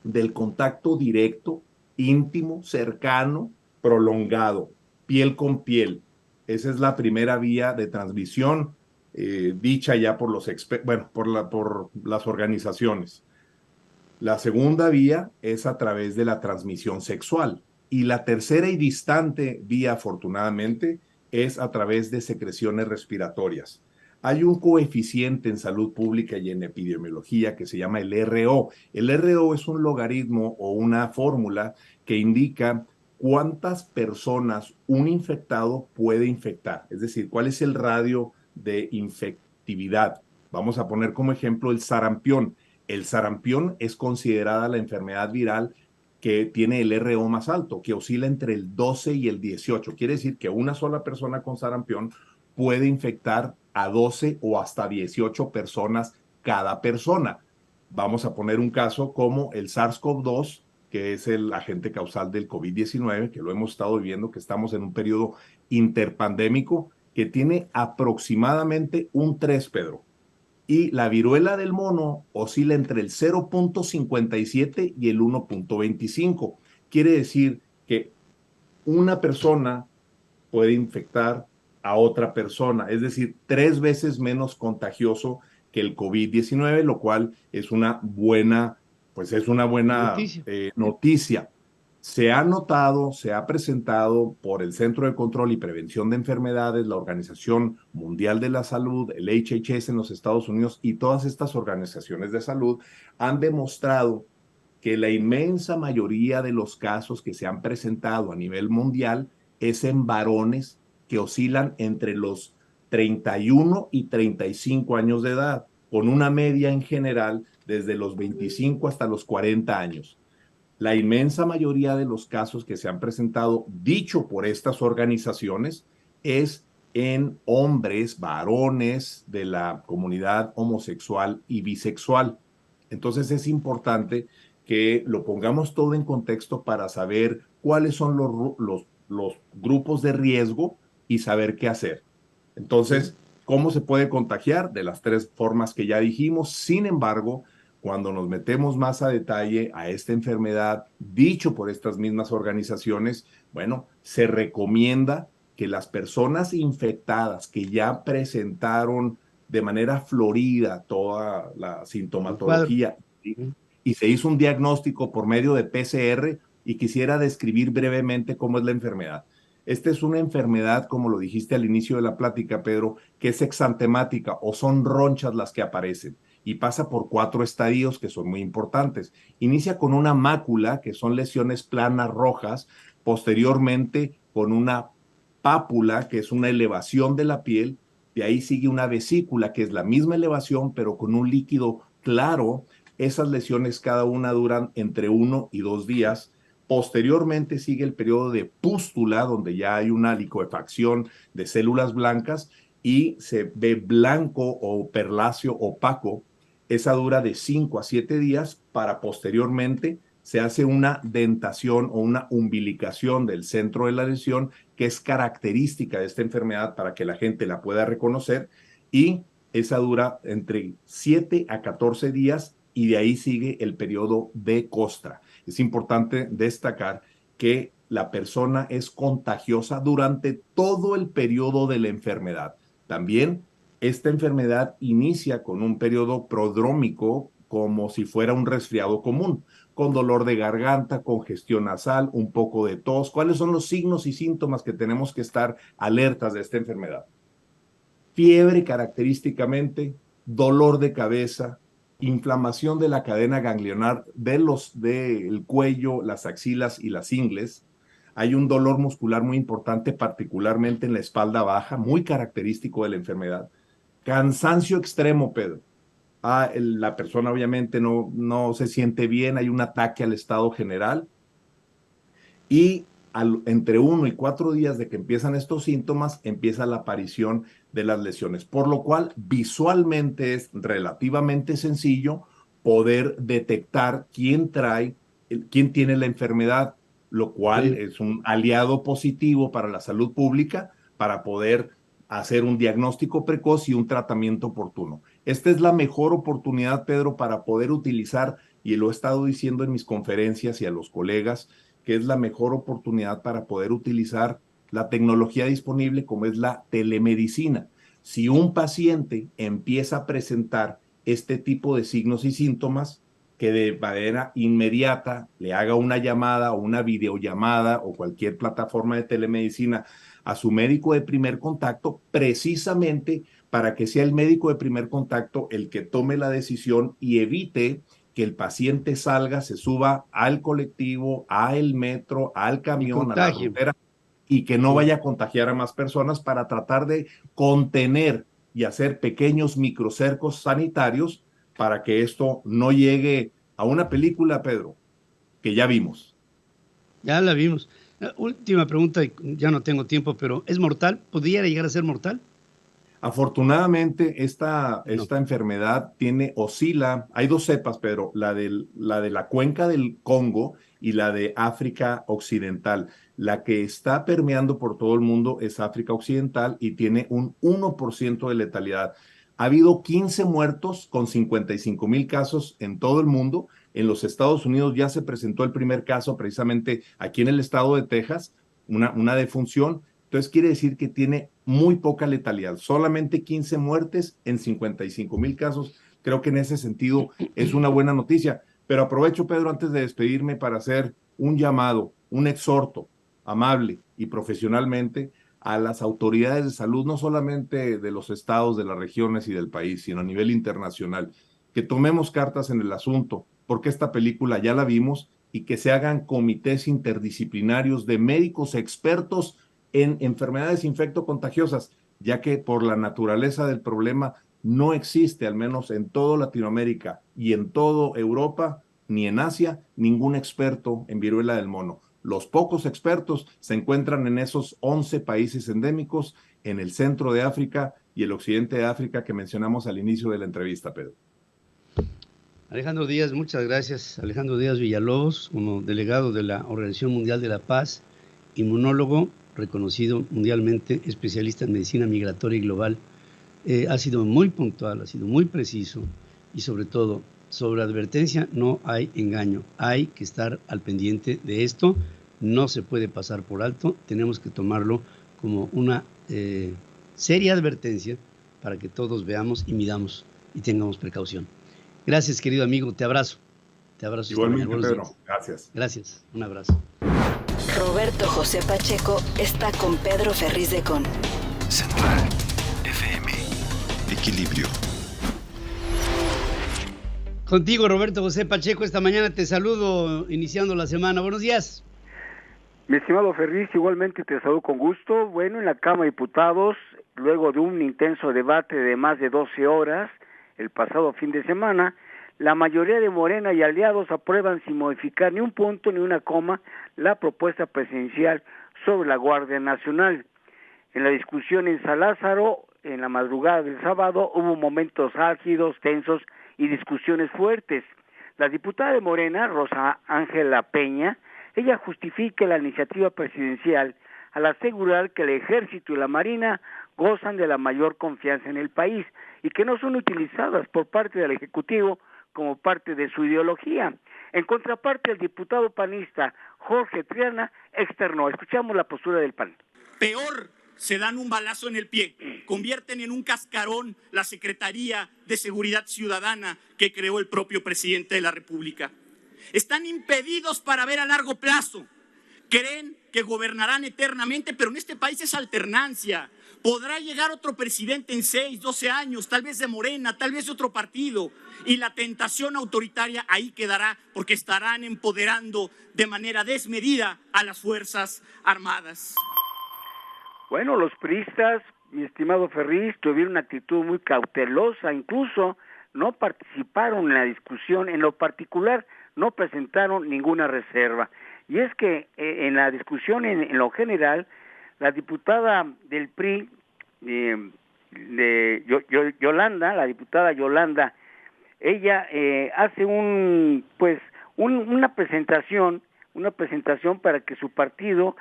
del contacto directo, íntimo, cercano, prolongado, piel con piel. Esa es la primera vía de transmisión dicha ya por los por las organizaciones. La segunda vía es a través de la transmisión sexual. Y la tercera y distante vía, afortunadamente, es a través de secreciones respiratorias. Hay un coeficiente en salud pública y en epidemiología que se llama el RO. El RO es un logaritmo o una fórmula que indica cuántas personas un infectado puede infectar. Es decir, cuál es el radio de infectividad. Vamos a poner como ejemplo el sarampión. El sarampión es considerada la enfermedad viral que tiene el RO más alto, que oscila entre el 12 y el 18. Quiere decir que una sola persona con sarampión puede infectar a 12 o hasta 18 personas cada persona. Vamos a poner un caso como el SARS-CoV-2, que es el agente causal del COVID-19, que lo hemos estado viviendo, que estamos en un periodo interpandémico que tiene aproximadamente un 3, Pedro. Y la viruela del mono oscila entre el 0.57 y el 1.25. Quiere decir que una persona puede infectar a otra persona, es decir, 3 veces menos contagioso que el COVID-19, lo cual es una buena, noticia. Se ha notado, se ha presentado por el Centro de Control y Prevención de Enfermedades, la Organización Mundial de la Salud, el HHS en los Estados Unidos y todas estas organizaciones de salud han demostrado que la inmensa mayoría de los casos que se han presentado a nivel mundial es en varones que oscilan entre los 31 y 35 años de edad, con una media en general desde los 25 hasta los 40 años. La inmensa mayoría de los casos que se han presentado, dicho por estas organizaciones, es en hombres, varones de la comunidad homosexual y bisexual. Entonces es importante que lo pongamos todo en contexto para saber cuáles son los grupos de riesgo y saber qué hacer. Entonces, ¿cómo se puede contagiar? De las 3 formas que ya dijimos. Sin embargo, cuando nos metemos más a detalle a esta enfermedad, dicho por estas mismas organizaciones, bueno, se recomienda que las personas infectadas que ya presentaron de manera florida toda la sintomatología y se hizo un diagnóstico por medio de PCR, y quisiera describir brevemente cómo es la enfermedad. Esta es una enfermedad, como lo dijiste al inicio de la plática, Pedro, que es exantemática o son ronchas las que aparecen y pasa por 4 estadios que son muy importantes. Inicia con una mácula, que son lesiones planas rojas, posteriormente con una pápula, que es una elevación de la piel, de ahí sigue una vesícula, que es la misma elevación, pero con un líquido claro. Esas lesiones cada una duran entre 1 y 2 días. Posteriormente sigue el periodo de pústula, donde ya hay una liquefacción de células blancas y se ve blanco o perláceo opaco. Esa dura de 5 a 7 días para posteriormente se hace una dentación o una umbilicación del centro de la lesión, que es característica de esta enfermedad para que la gente la pueda reconocer, y esa dura entre 7 a 14 días y de ahí sigue el periodo de costra. Es importante destacar que la persona es contagiosa durante todo el periodo de la enfermedad. También esta enfermedad inicia con un periodo prodrómico, como si fuera un resfriado común, con dolor de garganta, congestión nasal, un poco de tos. ¿Cuáles son los signos y síntomas que tenemos que estar alertas de esta enfermedad? Fiebre característicamente, dolor de cabeza, inflamación de la cadena ganglionar del cuello, las axilas y las ingles. Hay un dolor muscular muy importante, particularmente en la espalda baja, muy característico de la enfermedad. Cansancio extremo, Pedro. La persona obviamente no se siente bien, hay un ataque al estado general y entre 1 y 4 días de que empiezan estos síntomas, empieza la aparición de las lesiones, por lo cual visualmente es relativamente sencillo poder detectar quién tiene la enfermedad, lo cual es un aliado positivo para la salud pública para poder hacer un diagnóstico precoz y un tratamiento oportuno. Esta es la mejor oportunidad, Pedro, para poder utilizar, y lo he estado diciendo en mis conferencias y a los colegas, que es la mejor oportunidad para poder utilizar la tecnología disponible, como es la telemedicina. Si un paciente empieza a presentar este tipo de signos y síntomas, que de manera inmediata le haga una llamada o una videollamada o cualquier plataforma de telemedicina a su médico de primer contacto, precisamente para que sea el médico de primer contacto el que tome la decisión y evite que el paciente salga, se suba al colectivo, al metro, al camión, a la rutera, y que no vaya a contagiar a más personas, para tratar de contener y hacer pequeños microcercos sanitarios para que esto no llegue a una película, Pedro, que ya vimos. Ya la vimos. Última pregunta, ya no tengo tiempo, pero ¿es mortal? ¿Pudiera llegar a ser mortal? Afortunadamente, esta enfermedad oscila, hay dos cepas, Pedro, la de la cuenca del Congo y la de África Occidental. La que está permeando por todo el mundo es África Occidental y tiene un 1% de letalidad. Ha habido 15 muertos con 55,000 casos en todo el mundo. En los Estados Unidos ya se presentó el primer caso precisamente aquí en el estado de Texas, una defunción. Entonces quiere decir que tiene muy poca letalidad, solamente 15 muertes en 55,000 casos. Creo que en ese sentido es una buena noticia. Pero aprovecho, Pedro, antes de despedirme para hacer un llamado, un exhorto amable y profesionalmente a las autoridades de salud, no solamente de los estados, de las regiones y del país, sino a nivel internacional, que tomemos cartas en el asunto, porque esta película ya la vimos, y que se hagan comités interdisciplinarios de médicos expertos en enfermedades infectocontagiosas, ya que por la naturaleza del problema no existe, al menos en toda Latinoamérica y en toda Europa, ni en Asia, ningún experto en viruela del mono. Los pocos expertos se encuentran en esos 11 países endémicos, en el centro de África y el occidente de África que mencionamos al inicio de la entrevista, Pedro. Alejandro Díaz, muchas gracias. Alejandro Díaz Villalobos, como delegado de la Organización Mundial de la Paz, inmunólogo, reconocido mundialmente, especialista en medicina migratoria y global. Ha sido muy puntual, ha sido muy preciso y sobre todo, sobre advertencia, no hay engaño. Hay que estar al pendiente de esto, no se puede pasar por alto, tenemos que tomarlo como una seria advertencia para que todos veamos y midamos y tengamos precaución. Gracias, querido amigo, te abrazo. Te abrazo. Igualmente, Pedro, gracias. Gracias, un abrazo. Roberto José Pacheco está con Pedro Ferriz de Con. Central FM. Equilibrio. Contigo, Roberto José Pacheco, esta mañana te saludo iniciando la semana. Buenos días. Mi estimado Ferriz, igualmente te saludo con gusto. Bueno, en la Cámara de Diputados, luego de un intenso debate de más de 12 horas, el pasado fin de semana, la mayoría de Morena y aliados aprueban sin modificar ni un punto ni una coma la propuesta presidencial sobre la Guardia Nacional. En la discusión en San Lázaro, en la madrugada del sábado, hubo momentos álgidos, tensos y discusiones fuertes. La diputada de Morena, Rosa Ángela Peña, ella justifica la iniciativa presidencial al asegurar que el Ejército y la Marina gozan de la mayor confianza en el país y que no son utilizadas por parte del Ejecutivo como parte de su ideología. En contraparte, el diputado panista Jorge Triana externó. Escuchamos la postura del PAN. Peor, se dan un balazo en el pie, convierten en un cascarón la Secretaría de Seguridad Ciudadana que creó el propio presidente de la República. Están impedidos para ver a largo plazo. Creen que gobernarán eternamente, pero en este país es alternancia. Podrá llegar otro presidente en 6, 12 años, tal vez de Morena, tal vez de otro partido, y la tentación autoritaria ahí quedará, porque estarán empoderando de manera desmedida a las Fuerzas Armadas. Bueno, los priistas, mi estimado Ferriz, tuvieron una actitud muy cautelosa, incluso no participaron en la discusión, en lo particular no presentaron ninguna reserva. Y es que en la discusión en lo general, la diputada del PRI, Yolanda, la diputada Yolanda, ella hace una presentación para que su partido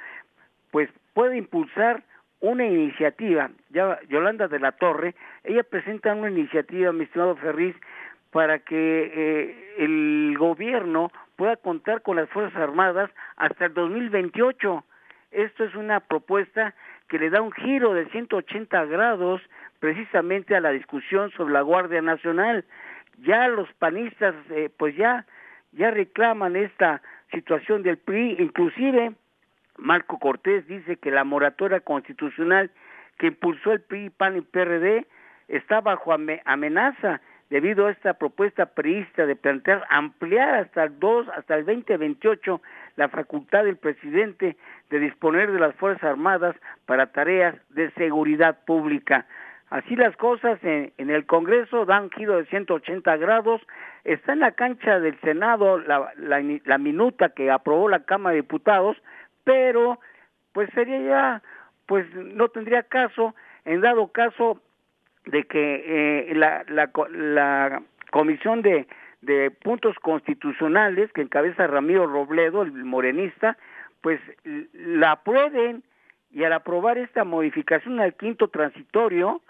pues pueda impulsar una iniciativa. Ya Yolanda de la Torre, ella presenta una iniciativa, mi estimado Ferriz, para que el gobierno pueda contar con las Fuerzas Armadas hasta el 2028. Esto es una propuesta que le da un giro de 180 grados precisamente a la discusión sobre la Guardia Nacional, ya los panistas pues ya reclaman esta situación del PRI. Inclusive Marco Cortés dice que la moratoria constitucional que impulsó el PRI, PAN y PRD está bajo amenaza debido a esta propuesta priista de plantear ampliar hasta el 2028 la facultad del presidente de disponer de las Fuerzas Armadas para tareas de seguridad pública. Así las cosas en el Congreso dan giro de 180 grados. Está en la cancha del Senado la minuta que aprobó la Cámara de Diputados, pero pues sería ya, pues no tendría caso, en dado caso de que la Comisión de Puntos Constitucionales que encabeza Ramiro Robledo, el morenista, pues la aprueben, y al aprobar esta modificación al quinto transitorio,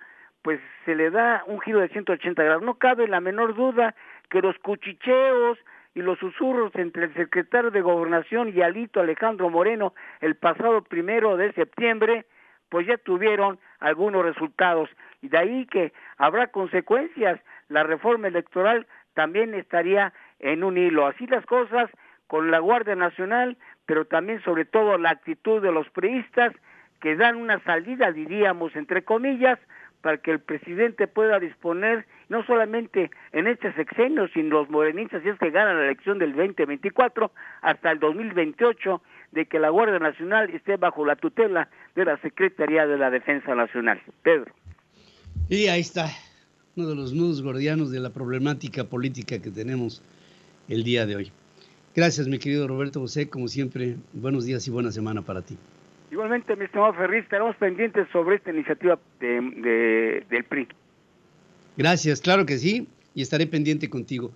pues se le da un giro de 180 grados. No cabe la menor duda que los cuchicheos y los susurros entre el secretario de Gobernación y Alito Alejandro Moreno el pasado 1 de septiembre, pues ya tuvieron algunos resultados, y de ahí que habrá consecuencias. La reforma electoral también estaría en un hilo. Así las cosas con la Guardia Nacional, pero también sobre todo la actitud de los priistas, que dan una salida, diríamos, entre comillas, para que el presidente pueda disponer, no solamente en este sexenio, sino los morenistas, si es que ganan la elección del 2024, hasta el 2028, de que la Guardia Nacional esté bajo la tutela de la Secretaría de la Defensa Nacional. Pedro. Y ahí está, uno de los nudos gordianos de la problemática política que tenemos el día de hoy. Gracias, mi querido Roberto José, como siempre, buenos días y buena semana para ti. Igualmente, mi estimado Ferriz, estaremos pendientes sobre esta iniciativa del PRI. Gracias, claro que sí, y estaré pendiente contigo.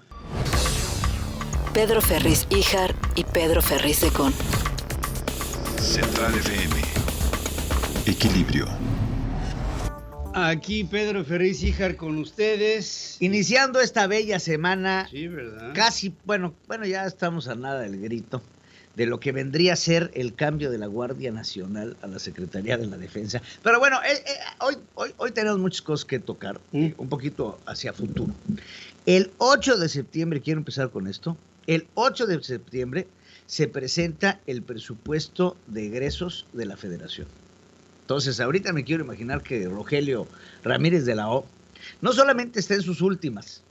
Pedro Ferriz Híjar y Pedro Ferriz de Con. Central FM. Equilibrio. Aquí Pedro Ferriz Híjar con ustedes. Iniciando esta bella semana. Sí, ¿verdad? Casi, bueno, ya estamos a nada del grito de lo que vendría a ser el cambio de la Guardia Nacional a la Secretaría de la Defensa. Pero bueno, hoy tenemos muchas cosas que tocar, un poquito hacia futuro. El 8 de septiembre, quiero empezar con esto, el 8 de septiembre se presenta el presupuesto de egresos de la Federación. Entonces, ahorita me quiero imaginar que Rogelio Ramírez de la O no solamente está en sus últimas,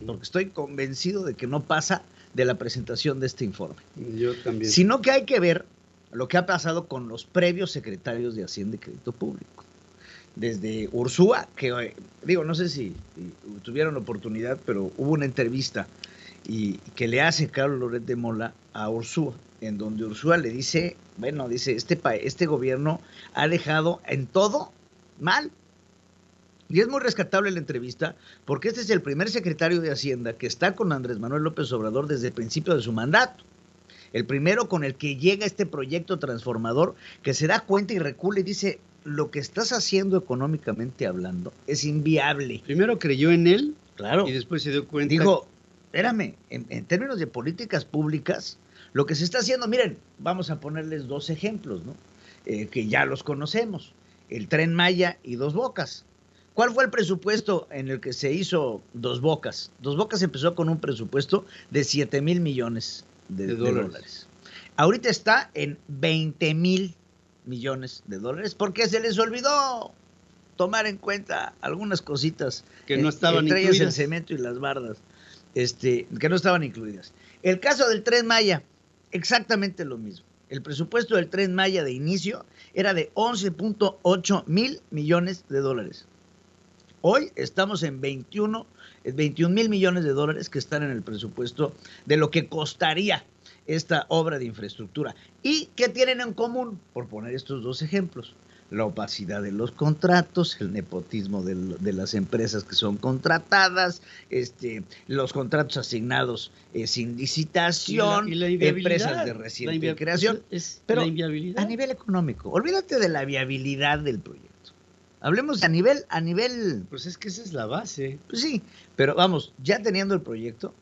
porque estoy convencido de que no pasa de la presentación de este informe. Yo también. Sino que hay que ver lo que ha pasado con los previos secretarios de Hacienda y Crédito Público. Desde Ursúa, que digo, no sé si tuvieron oportunidad, pero hubo una entrevista y que le hace Carlos Loret de Mola a Ursúa, en donde Ursúa le dice, bueno, dice, este gobierno ha dejado en todo mal. Y es muy rescatable la entrevista porque este es el primer secretario de Hacienda que está con Andrés Manuel López Obrador desde el principio de su mandato. El primero con el que llega este proyecto transformador, que se da cuenta y recula y dice, lo que estás haciendo económicamente hablando es inviable. Primero creyó en él, claro, y después se dio cuenta. Dijo, espérame, en términos de políticas públicas, lo que se está haciendo, miren, vamos a ponerles dos ejemplos, ¿no? Que ya los conocemos, el Tren Maya y Dos Bocas. ¿Cuál fue el presupuesto en el que se hizo Dos Bocas? Dos Bocas empezó con un presupuesto de 7,000 millones de dólares. Ahorita está en 20,000 millones de dólares porque se les olvidó tomar en cuenta algunas cositas que no estaban entre incluidas. ellas el cemento y las bardas, que no estaban incluidas. El caso del Tren Maya, exactamente lo mismo. El presupuesto del Tren Maya de inicio era de 11.8 mil millones de dólares. Hoy estamos en 21,000 millones de dólares que están en el presupuesto de lo que costaría esta obra de infraestructura. ¿Y qué tienen en común? Por poner estos dos ejemplos. La opacidad de los contratos, el nepotismo de las empresas que son contratadas, los contratos asignados sin licitación, y la empresas de reciente creación. Pero la inviabilidad. A nivel económico, olvídate de la viabilidad del proyecto. Hablemos a nivel... Pues es que esa es la base. Pues sí, pero vamos, ya teniendo el proyecto,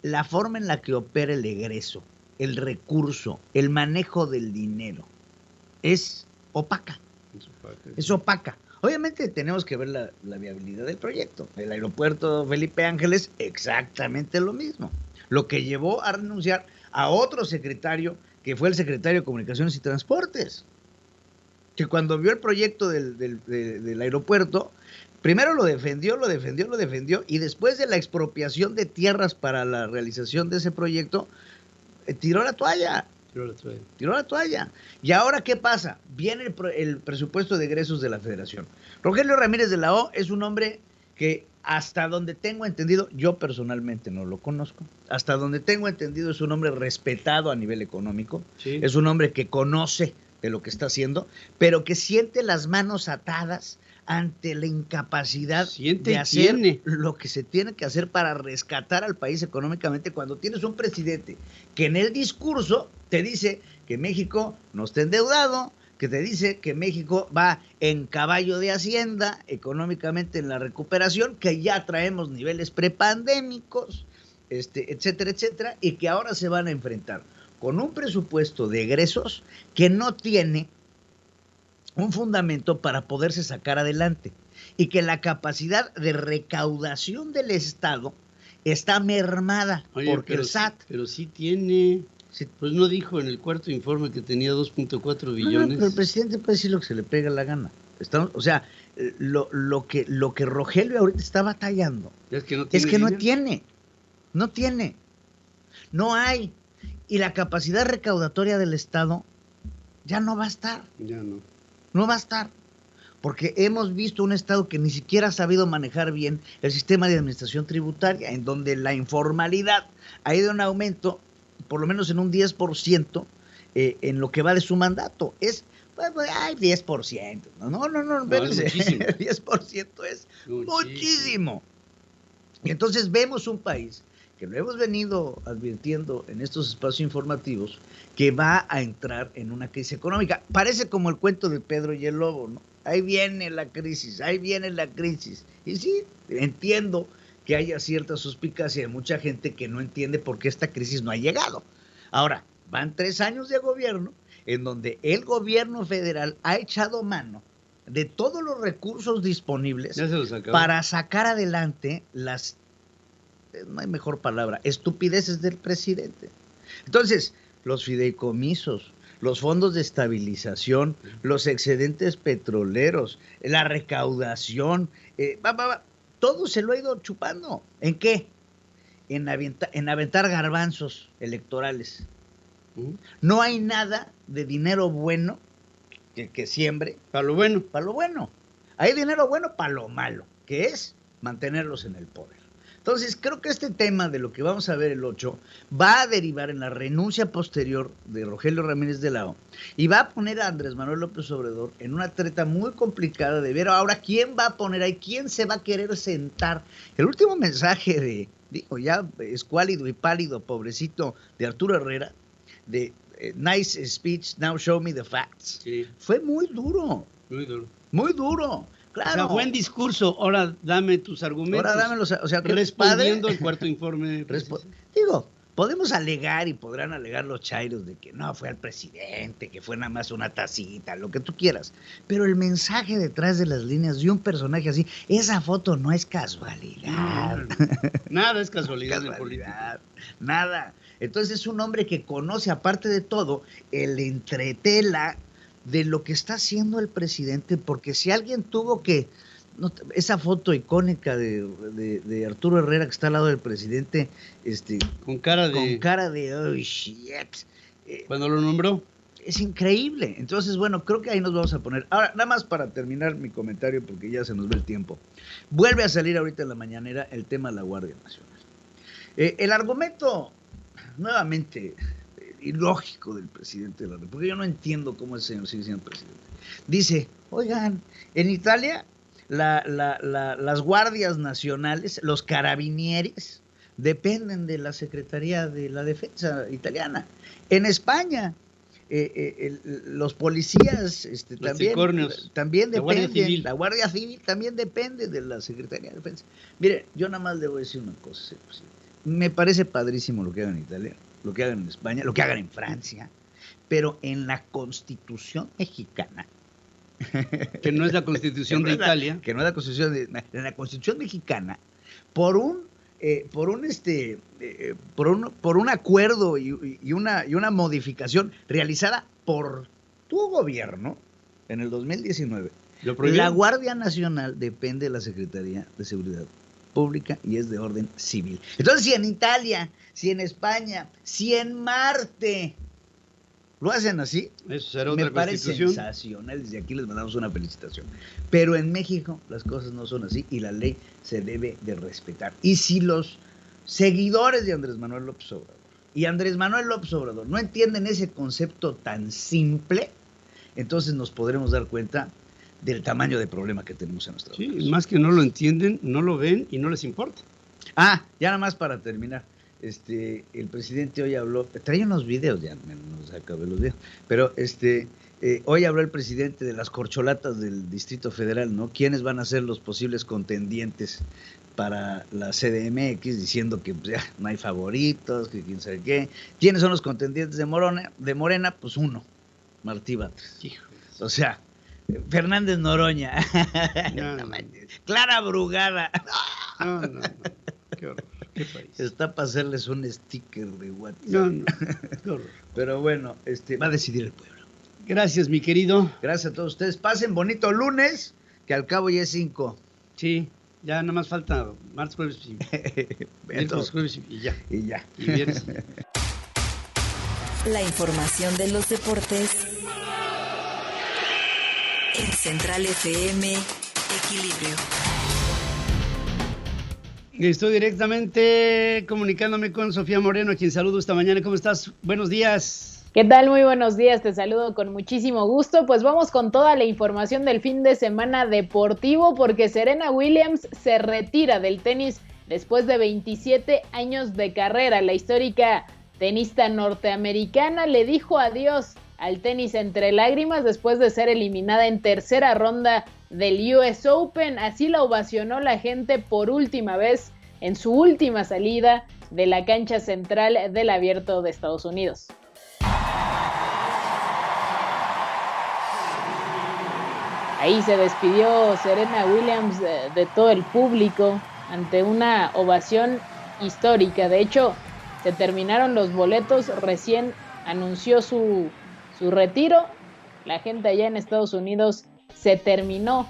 la forma en la que opera el egreso, el recurso, el manejo del dinero, es opaca. Es opaca. Obviamente tenemos que ver la viabilidad del proyecto. El aeropuerto Felipe Ángeles, exactamente lo mismo. Lo que llevó a renunciar a otro secretario, que fue el secretario de Comunicaciones y Transportes, que cuando vio el proyecto del aeropuerto, primero lo defendió, y después de la expropiación de tierras para la realización de ese proyecto, tiró la toalla. Y ahora, ¿qué pasa? Viene el presupuesto de egresos de la Federación. Rogelio Ramírez de la O es un hombre que, hasta donde tengo entendido, yo personalmente no lo conozco, hasta donde tengo entendido es un hombre respetado a nivel económico, sí. Es un hombre que conoce de lo que está haciendo, pero que siente las manos atadas ante la incapacidad de hacer lo que se tiene que hacer para rescatar al país económicamente, cuando tienes un presidente que en el discurso te dice que México no está endeudado, que te dice que México va en caballo de hacienda económicamente en la recuperación, que ya traemos niveles prepandémicos, etcétera, etcétera, y que ahora se van a enfrentar con un presupuesto de egresos que no tiene un fundamento para poderse sacar adelante, y que la capacidad de recaudación del Estado está mermada. Oye, porque el SAT... Pero sí tiene... Sí. Pues no dijo en el cuarto informe que tenía 2.4 billones. No, pero el presidente puede decir lo que se le pega la gana. O sea, lo que Rogelio ahorita está batallando es que no tiene. No hay. Y la capacidad recaudatoria del Estado ya no va a estar. Ya no. No va a estar, porque hemos visto un Estado que ni siquiera ha sabido manejar bien el sistema de administración tributaria, en donde la informalidad ha ido en aumento, por lo menos en un 10%, en lo que va de su mandato. Es, pues, 10%. No, espérense, el 10% es muchísimo. Y entonces vemos un país que lo hemos venido advirtiendo en estos espacios informativos, que va a entrar en una crisis económica. Parece como el cuento de Pedro y el Lobo, ¿no? Ahí viene la crisis. Y sí, entiendo que haya cierta suspicacia de mucha gente que no entiende por qué esta crisis no ha llegado. Ahora, van 3 años de gobierno en donde el gobierno federal ha echado mano de todos los recursos disponibles para sacar adelante las, no hay mejor palabra, estupideces del presidente. Entonces, los fideicomisos, los fondos de estabilización, los excedentes petroleros, la recaudación, todo se lo ha ido chupando. ¿En qué? En aventar garbanzos electorales. No hay nada de dinero bueno que siembre. Para lo bueno. Para lo bueno. Hay dinero bueno para lo malo, que es mantenerlos en el poder. Entonces, creo que este tema de lo que vamos a ver el 8 va a derivar en la renuncia posterior de Rogelio Ramírez de la O, y va a poner a Andrés Manuel López Obrador en una treta muy complicada de ver ahora quién va a poner ahí, quién se va a querer sentar. El último mensaje ya escuálido y pálido, pobrecito, de Arturo Herrera, de nice speech, now show me the facts. Sí. Fue muy duro. Muy duro. Claro. O sea, buen discurso, ahora dame tus argumentos. Ahora dámelos, o sea, respondiendo al cuarto informe. Digo, podemos alegar y podrán alegar los chairos de que no fue al presidente, que fue nada más una tacita, lo que tú quieras. Pero el mensaje detrás de las líneas de un personaje así, esa foto no es casualidad. Nada es casualidad en política. Nada. Entonces es un hombre que conoce, aparte de todo, el entretela de lo que está haciendo el presidente, porque si alguien tuvo que... esa foto icónica de Arturo Herrera que está al lado del presidente, con cara de oh shit, cuando lo nombró, es increíble. Entonces, bueno, creo que ahí nos vamos a poner. Ahora, nada más para terminar mi comentario, porque ya se nos ve el tiempo, vuelve a salir ahorita en la mañanera el tema de la Guardia Nacional. El argumento, nuevamente, ilógico del presidente de la República, yo no entiendo cómo ese señor sigue siendo presidente. Dice, oigan, en Italia las guardias nacionales, los carabinieri, dependen de la Secretaría de la Defensa italiana. En España, los policías también dependen, la Guardia Civil también depende de la Secretaría de Defensa. Mire, yo nada más le voy a decir una cosa, señor presidente. Me parece padrísimo lo que hagan en Italia, lo que hagan en España, lo que hagan en Francia, pero en la Constitución mexicana Que no es la Constitución de Italia. Que no es la Constitución de la Constitución mexicana, por un acuerdo y una modificación realizada por tu gobierno en el 2019. La Guardia Nacional depende de la Secretaría de Seguridad Pública y es de orden civil. Entonces, si en Italia, si en España, si en Marte lo hacen así, eso será otra me parece constitución sensacional. Desde aquí les mandamos una felicitación. Pero en México las cosas no son así y la ley se debe de respetar. Y si los seguidores de Andrés Manuel López Obrador y Andrés Manuel López Obrador no entienden ese concepto tan simple, entonces nos podremos dar cuenta del tamaño de problema que tenemos en nuestra vida. Sí, más que no lo entienden, no lo ven y no les importa. Ya nada más para terminar. El presidente hoy habló, traía unos videos, ya no se acabé los videos, pero hoy habló el presidente de las corcholatas del Distrito Federal, ¿no? ¿Quiénes van a ser los posibles contendientes para la CDMX? Diciendo que pues, ya no hay favoritos, que quién sabe qué. ¿Quiénes son los contendientes de Morena? Pues uno, Martí Batres. O sea, Fernández Noroña, No. Clara Brugada. No. Qué horror. ¿Qué país? Está para hacerles un sticker de WhatsApp. No. Qué horror. Pero bueno, va a decidir el pueblo. Gracias, mi querido. Gracias a todos ustedes. Pasen bonito lunes, que al cabo ya es 5. Sí, ya nada más falta martes, jueves y miércoles, jueves y ya. Y ya. Y viernes. La información de los deportes en Central FM Equilibrio. Estoy directamente comunicándome con Sofía Moreno, a quien saludo esta mañana. ¿Cómo estás? Buenos días. ¿Qué tal? Muy buenos días, te saludo con muchísimo gusto. Pues vamos con toda la información del fin de semana deportivo, porque Serena Williams se retira del tenis después de 27 años de carrera. La histórica tenista norteamericana le dijo adiós al tenis entre lágrimas después de ser eliminada en tercera ronda del US Open. Así la ovacionó la gente por última vez en su última salida de la cancha central del Abierto de Estados Unidos. Ahí se despidió Serena Williams de todo el público ante una ovación histórica. De hecho, se terminaron los boletos, recién anunció su retiro. La gente allá en Estados Unidos se terminó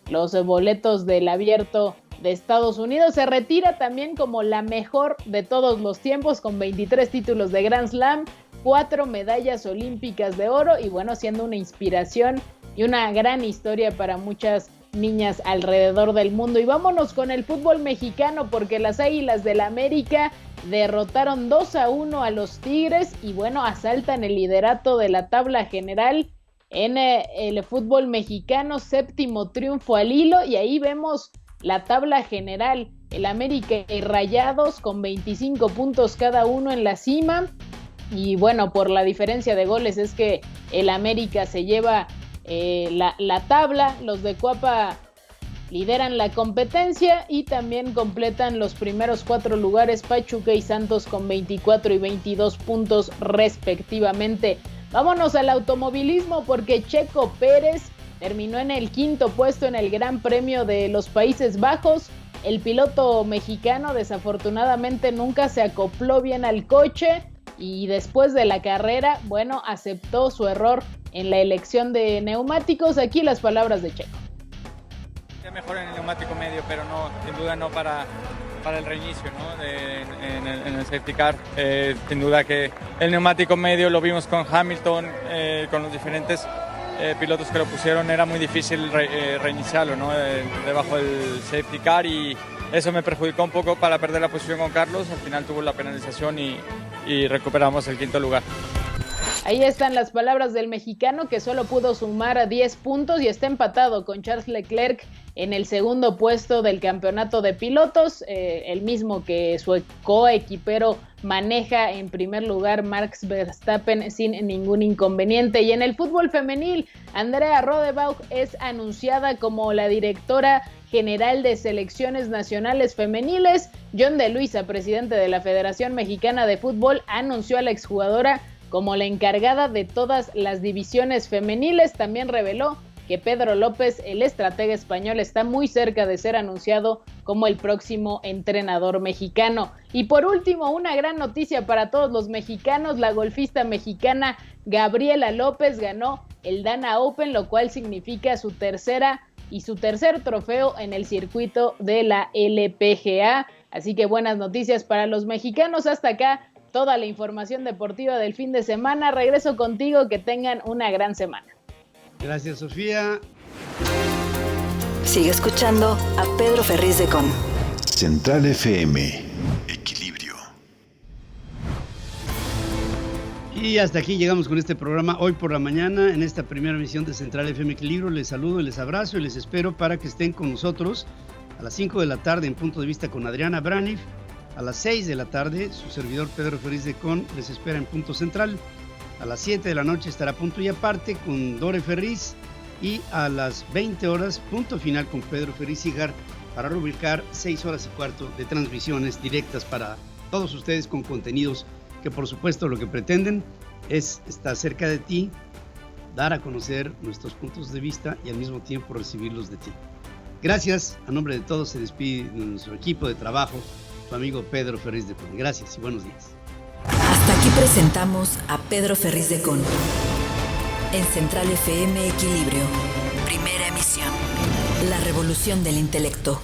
los boletos del Abierto de Estados Unidos. Se retira también como la mejor de todos los tiempos, con 23 títulos de Grand Slam, 4 medallas olímpicas de oro y bueno, siendo una inspiración y una gran historia para muchas niñas alrededor del mundo. Y vámonos con el fútbol mexicano, porque las Águilas del América derrotaron 2-1 a los Tigres y bueno, asaltan el liderato de la tabla general en el fútbol mexicano, 7º triunfo al hilo, y ahí vemos la tabla general, el América y Rayados con 25 puntos cada uno en la cima, y bueno, por la diferencia de goles es que el América se lleva la tabla. Los de Cuapa lideran la competencia y también completan los primeros 4 lugares Pachuca y Santos con 24 y 22 puntos respectivamente. Vámonos al automovilismo, porque Checo Pérez terminó en el 5º puesto en el Gran Premio de los Países Bajos. El piloto mexicano desafortunadamente nunca se acopló bien al coche y después de la carrera, bueno, aceptó su error en la elección de neumáticos. Aquí las palabras de Checo. Mejor en el neumático medio, pero no, sin duda no para el reinicio, ¿no? En el safety car. Sin duda que el neumático medio lo vimos con Hamilton, con los diferentes pilotos que lo pusieron, era muy difícil reiniciarlo, ¿no? Debajo del safety car, y eso me perjudicó un poco para perder la posición con Carlos. Al final tuvo la penalización y recuperamos el 5º lugar. Ahí están las palabras del mexicano, que solo pudo sumar a 10 puntos y está empatado con Charles Leclerc en el 2º puesto del campeonato de pilotos, el mismo que su coequipero maneja en primer lugar Max Verstappen sin ningún inconveniente. Y en el fútbol femenil, Andrea Rodebach es anunciada como la directora general de selecciones nacionales femeniles. John de Luisa, presidente de la Federación Mexicana de Fútbol, anunció a la exjugadora como la encargada de todas las divisiones femeniles. También reveló que Pedro López, el estratega español, está muy cerca de ser anunciado como el próximo entrenador mexicano. Y por último, una gran noticia para todos los mexicanos: la golfista mexicana Gabriela López ganó el Dana Open, lo cual significa su tercer trofeo en el circuito de la LPGA. Así que buenas noticias para los mexicanos. Hasta acá toda la información deportiva del fin de semana. Regreso contigo, que tengan una gran semana. Gracias, Sofía. Sigue escuchando a Pedro Ferriz de Con. Central FM. Equilibrio. Y hasta aquí llegamos con este programa hoy por la mañana, en esta primera emisión de Central FM Equilibrio. Les saludo, les abrazo y les espero para que estén con nosotros a las 5 de la tarde en Punto de Vista con Adriana Braniff. A las 6 de la tarde, su servidor Pedro Ferriz de Con les espera en Punto Central. A las 7 de la noche estará Punto y Aparte con Dore Ferriz. Y a las 20 horas, Punto Final con Pedro Ferriz Higar, para rubricar 6 horas y cuarto de transmisiones directas para todos ustedes, con contenidos que, por supuesto, lo que pretenden es estar cerca de ti, dar a conocer nuestros puntos de vista y al mismo tiempo recibirlos de ti. Gracias. A nombre de todos se despide de nuestro equipo de trabajo, su amigo Pedro Ferriz de Con. Gracias y buenos días. Hasta aquí presentamos a Pedro Ferriz de Con. En Central FM Equilibrio. Primera emisión. La revolución del intelecto.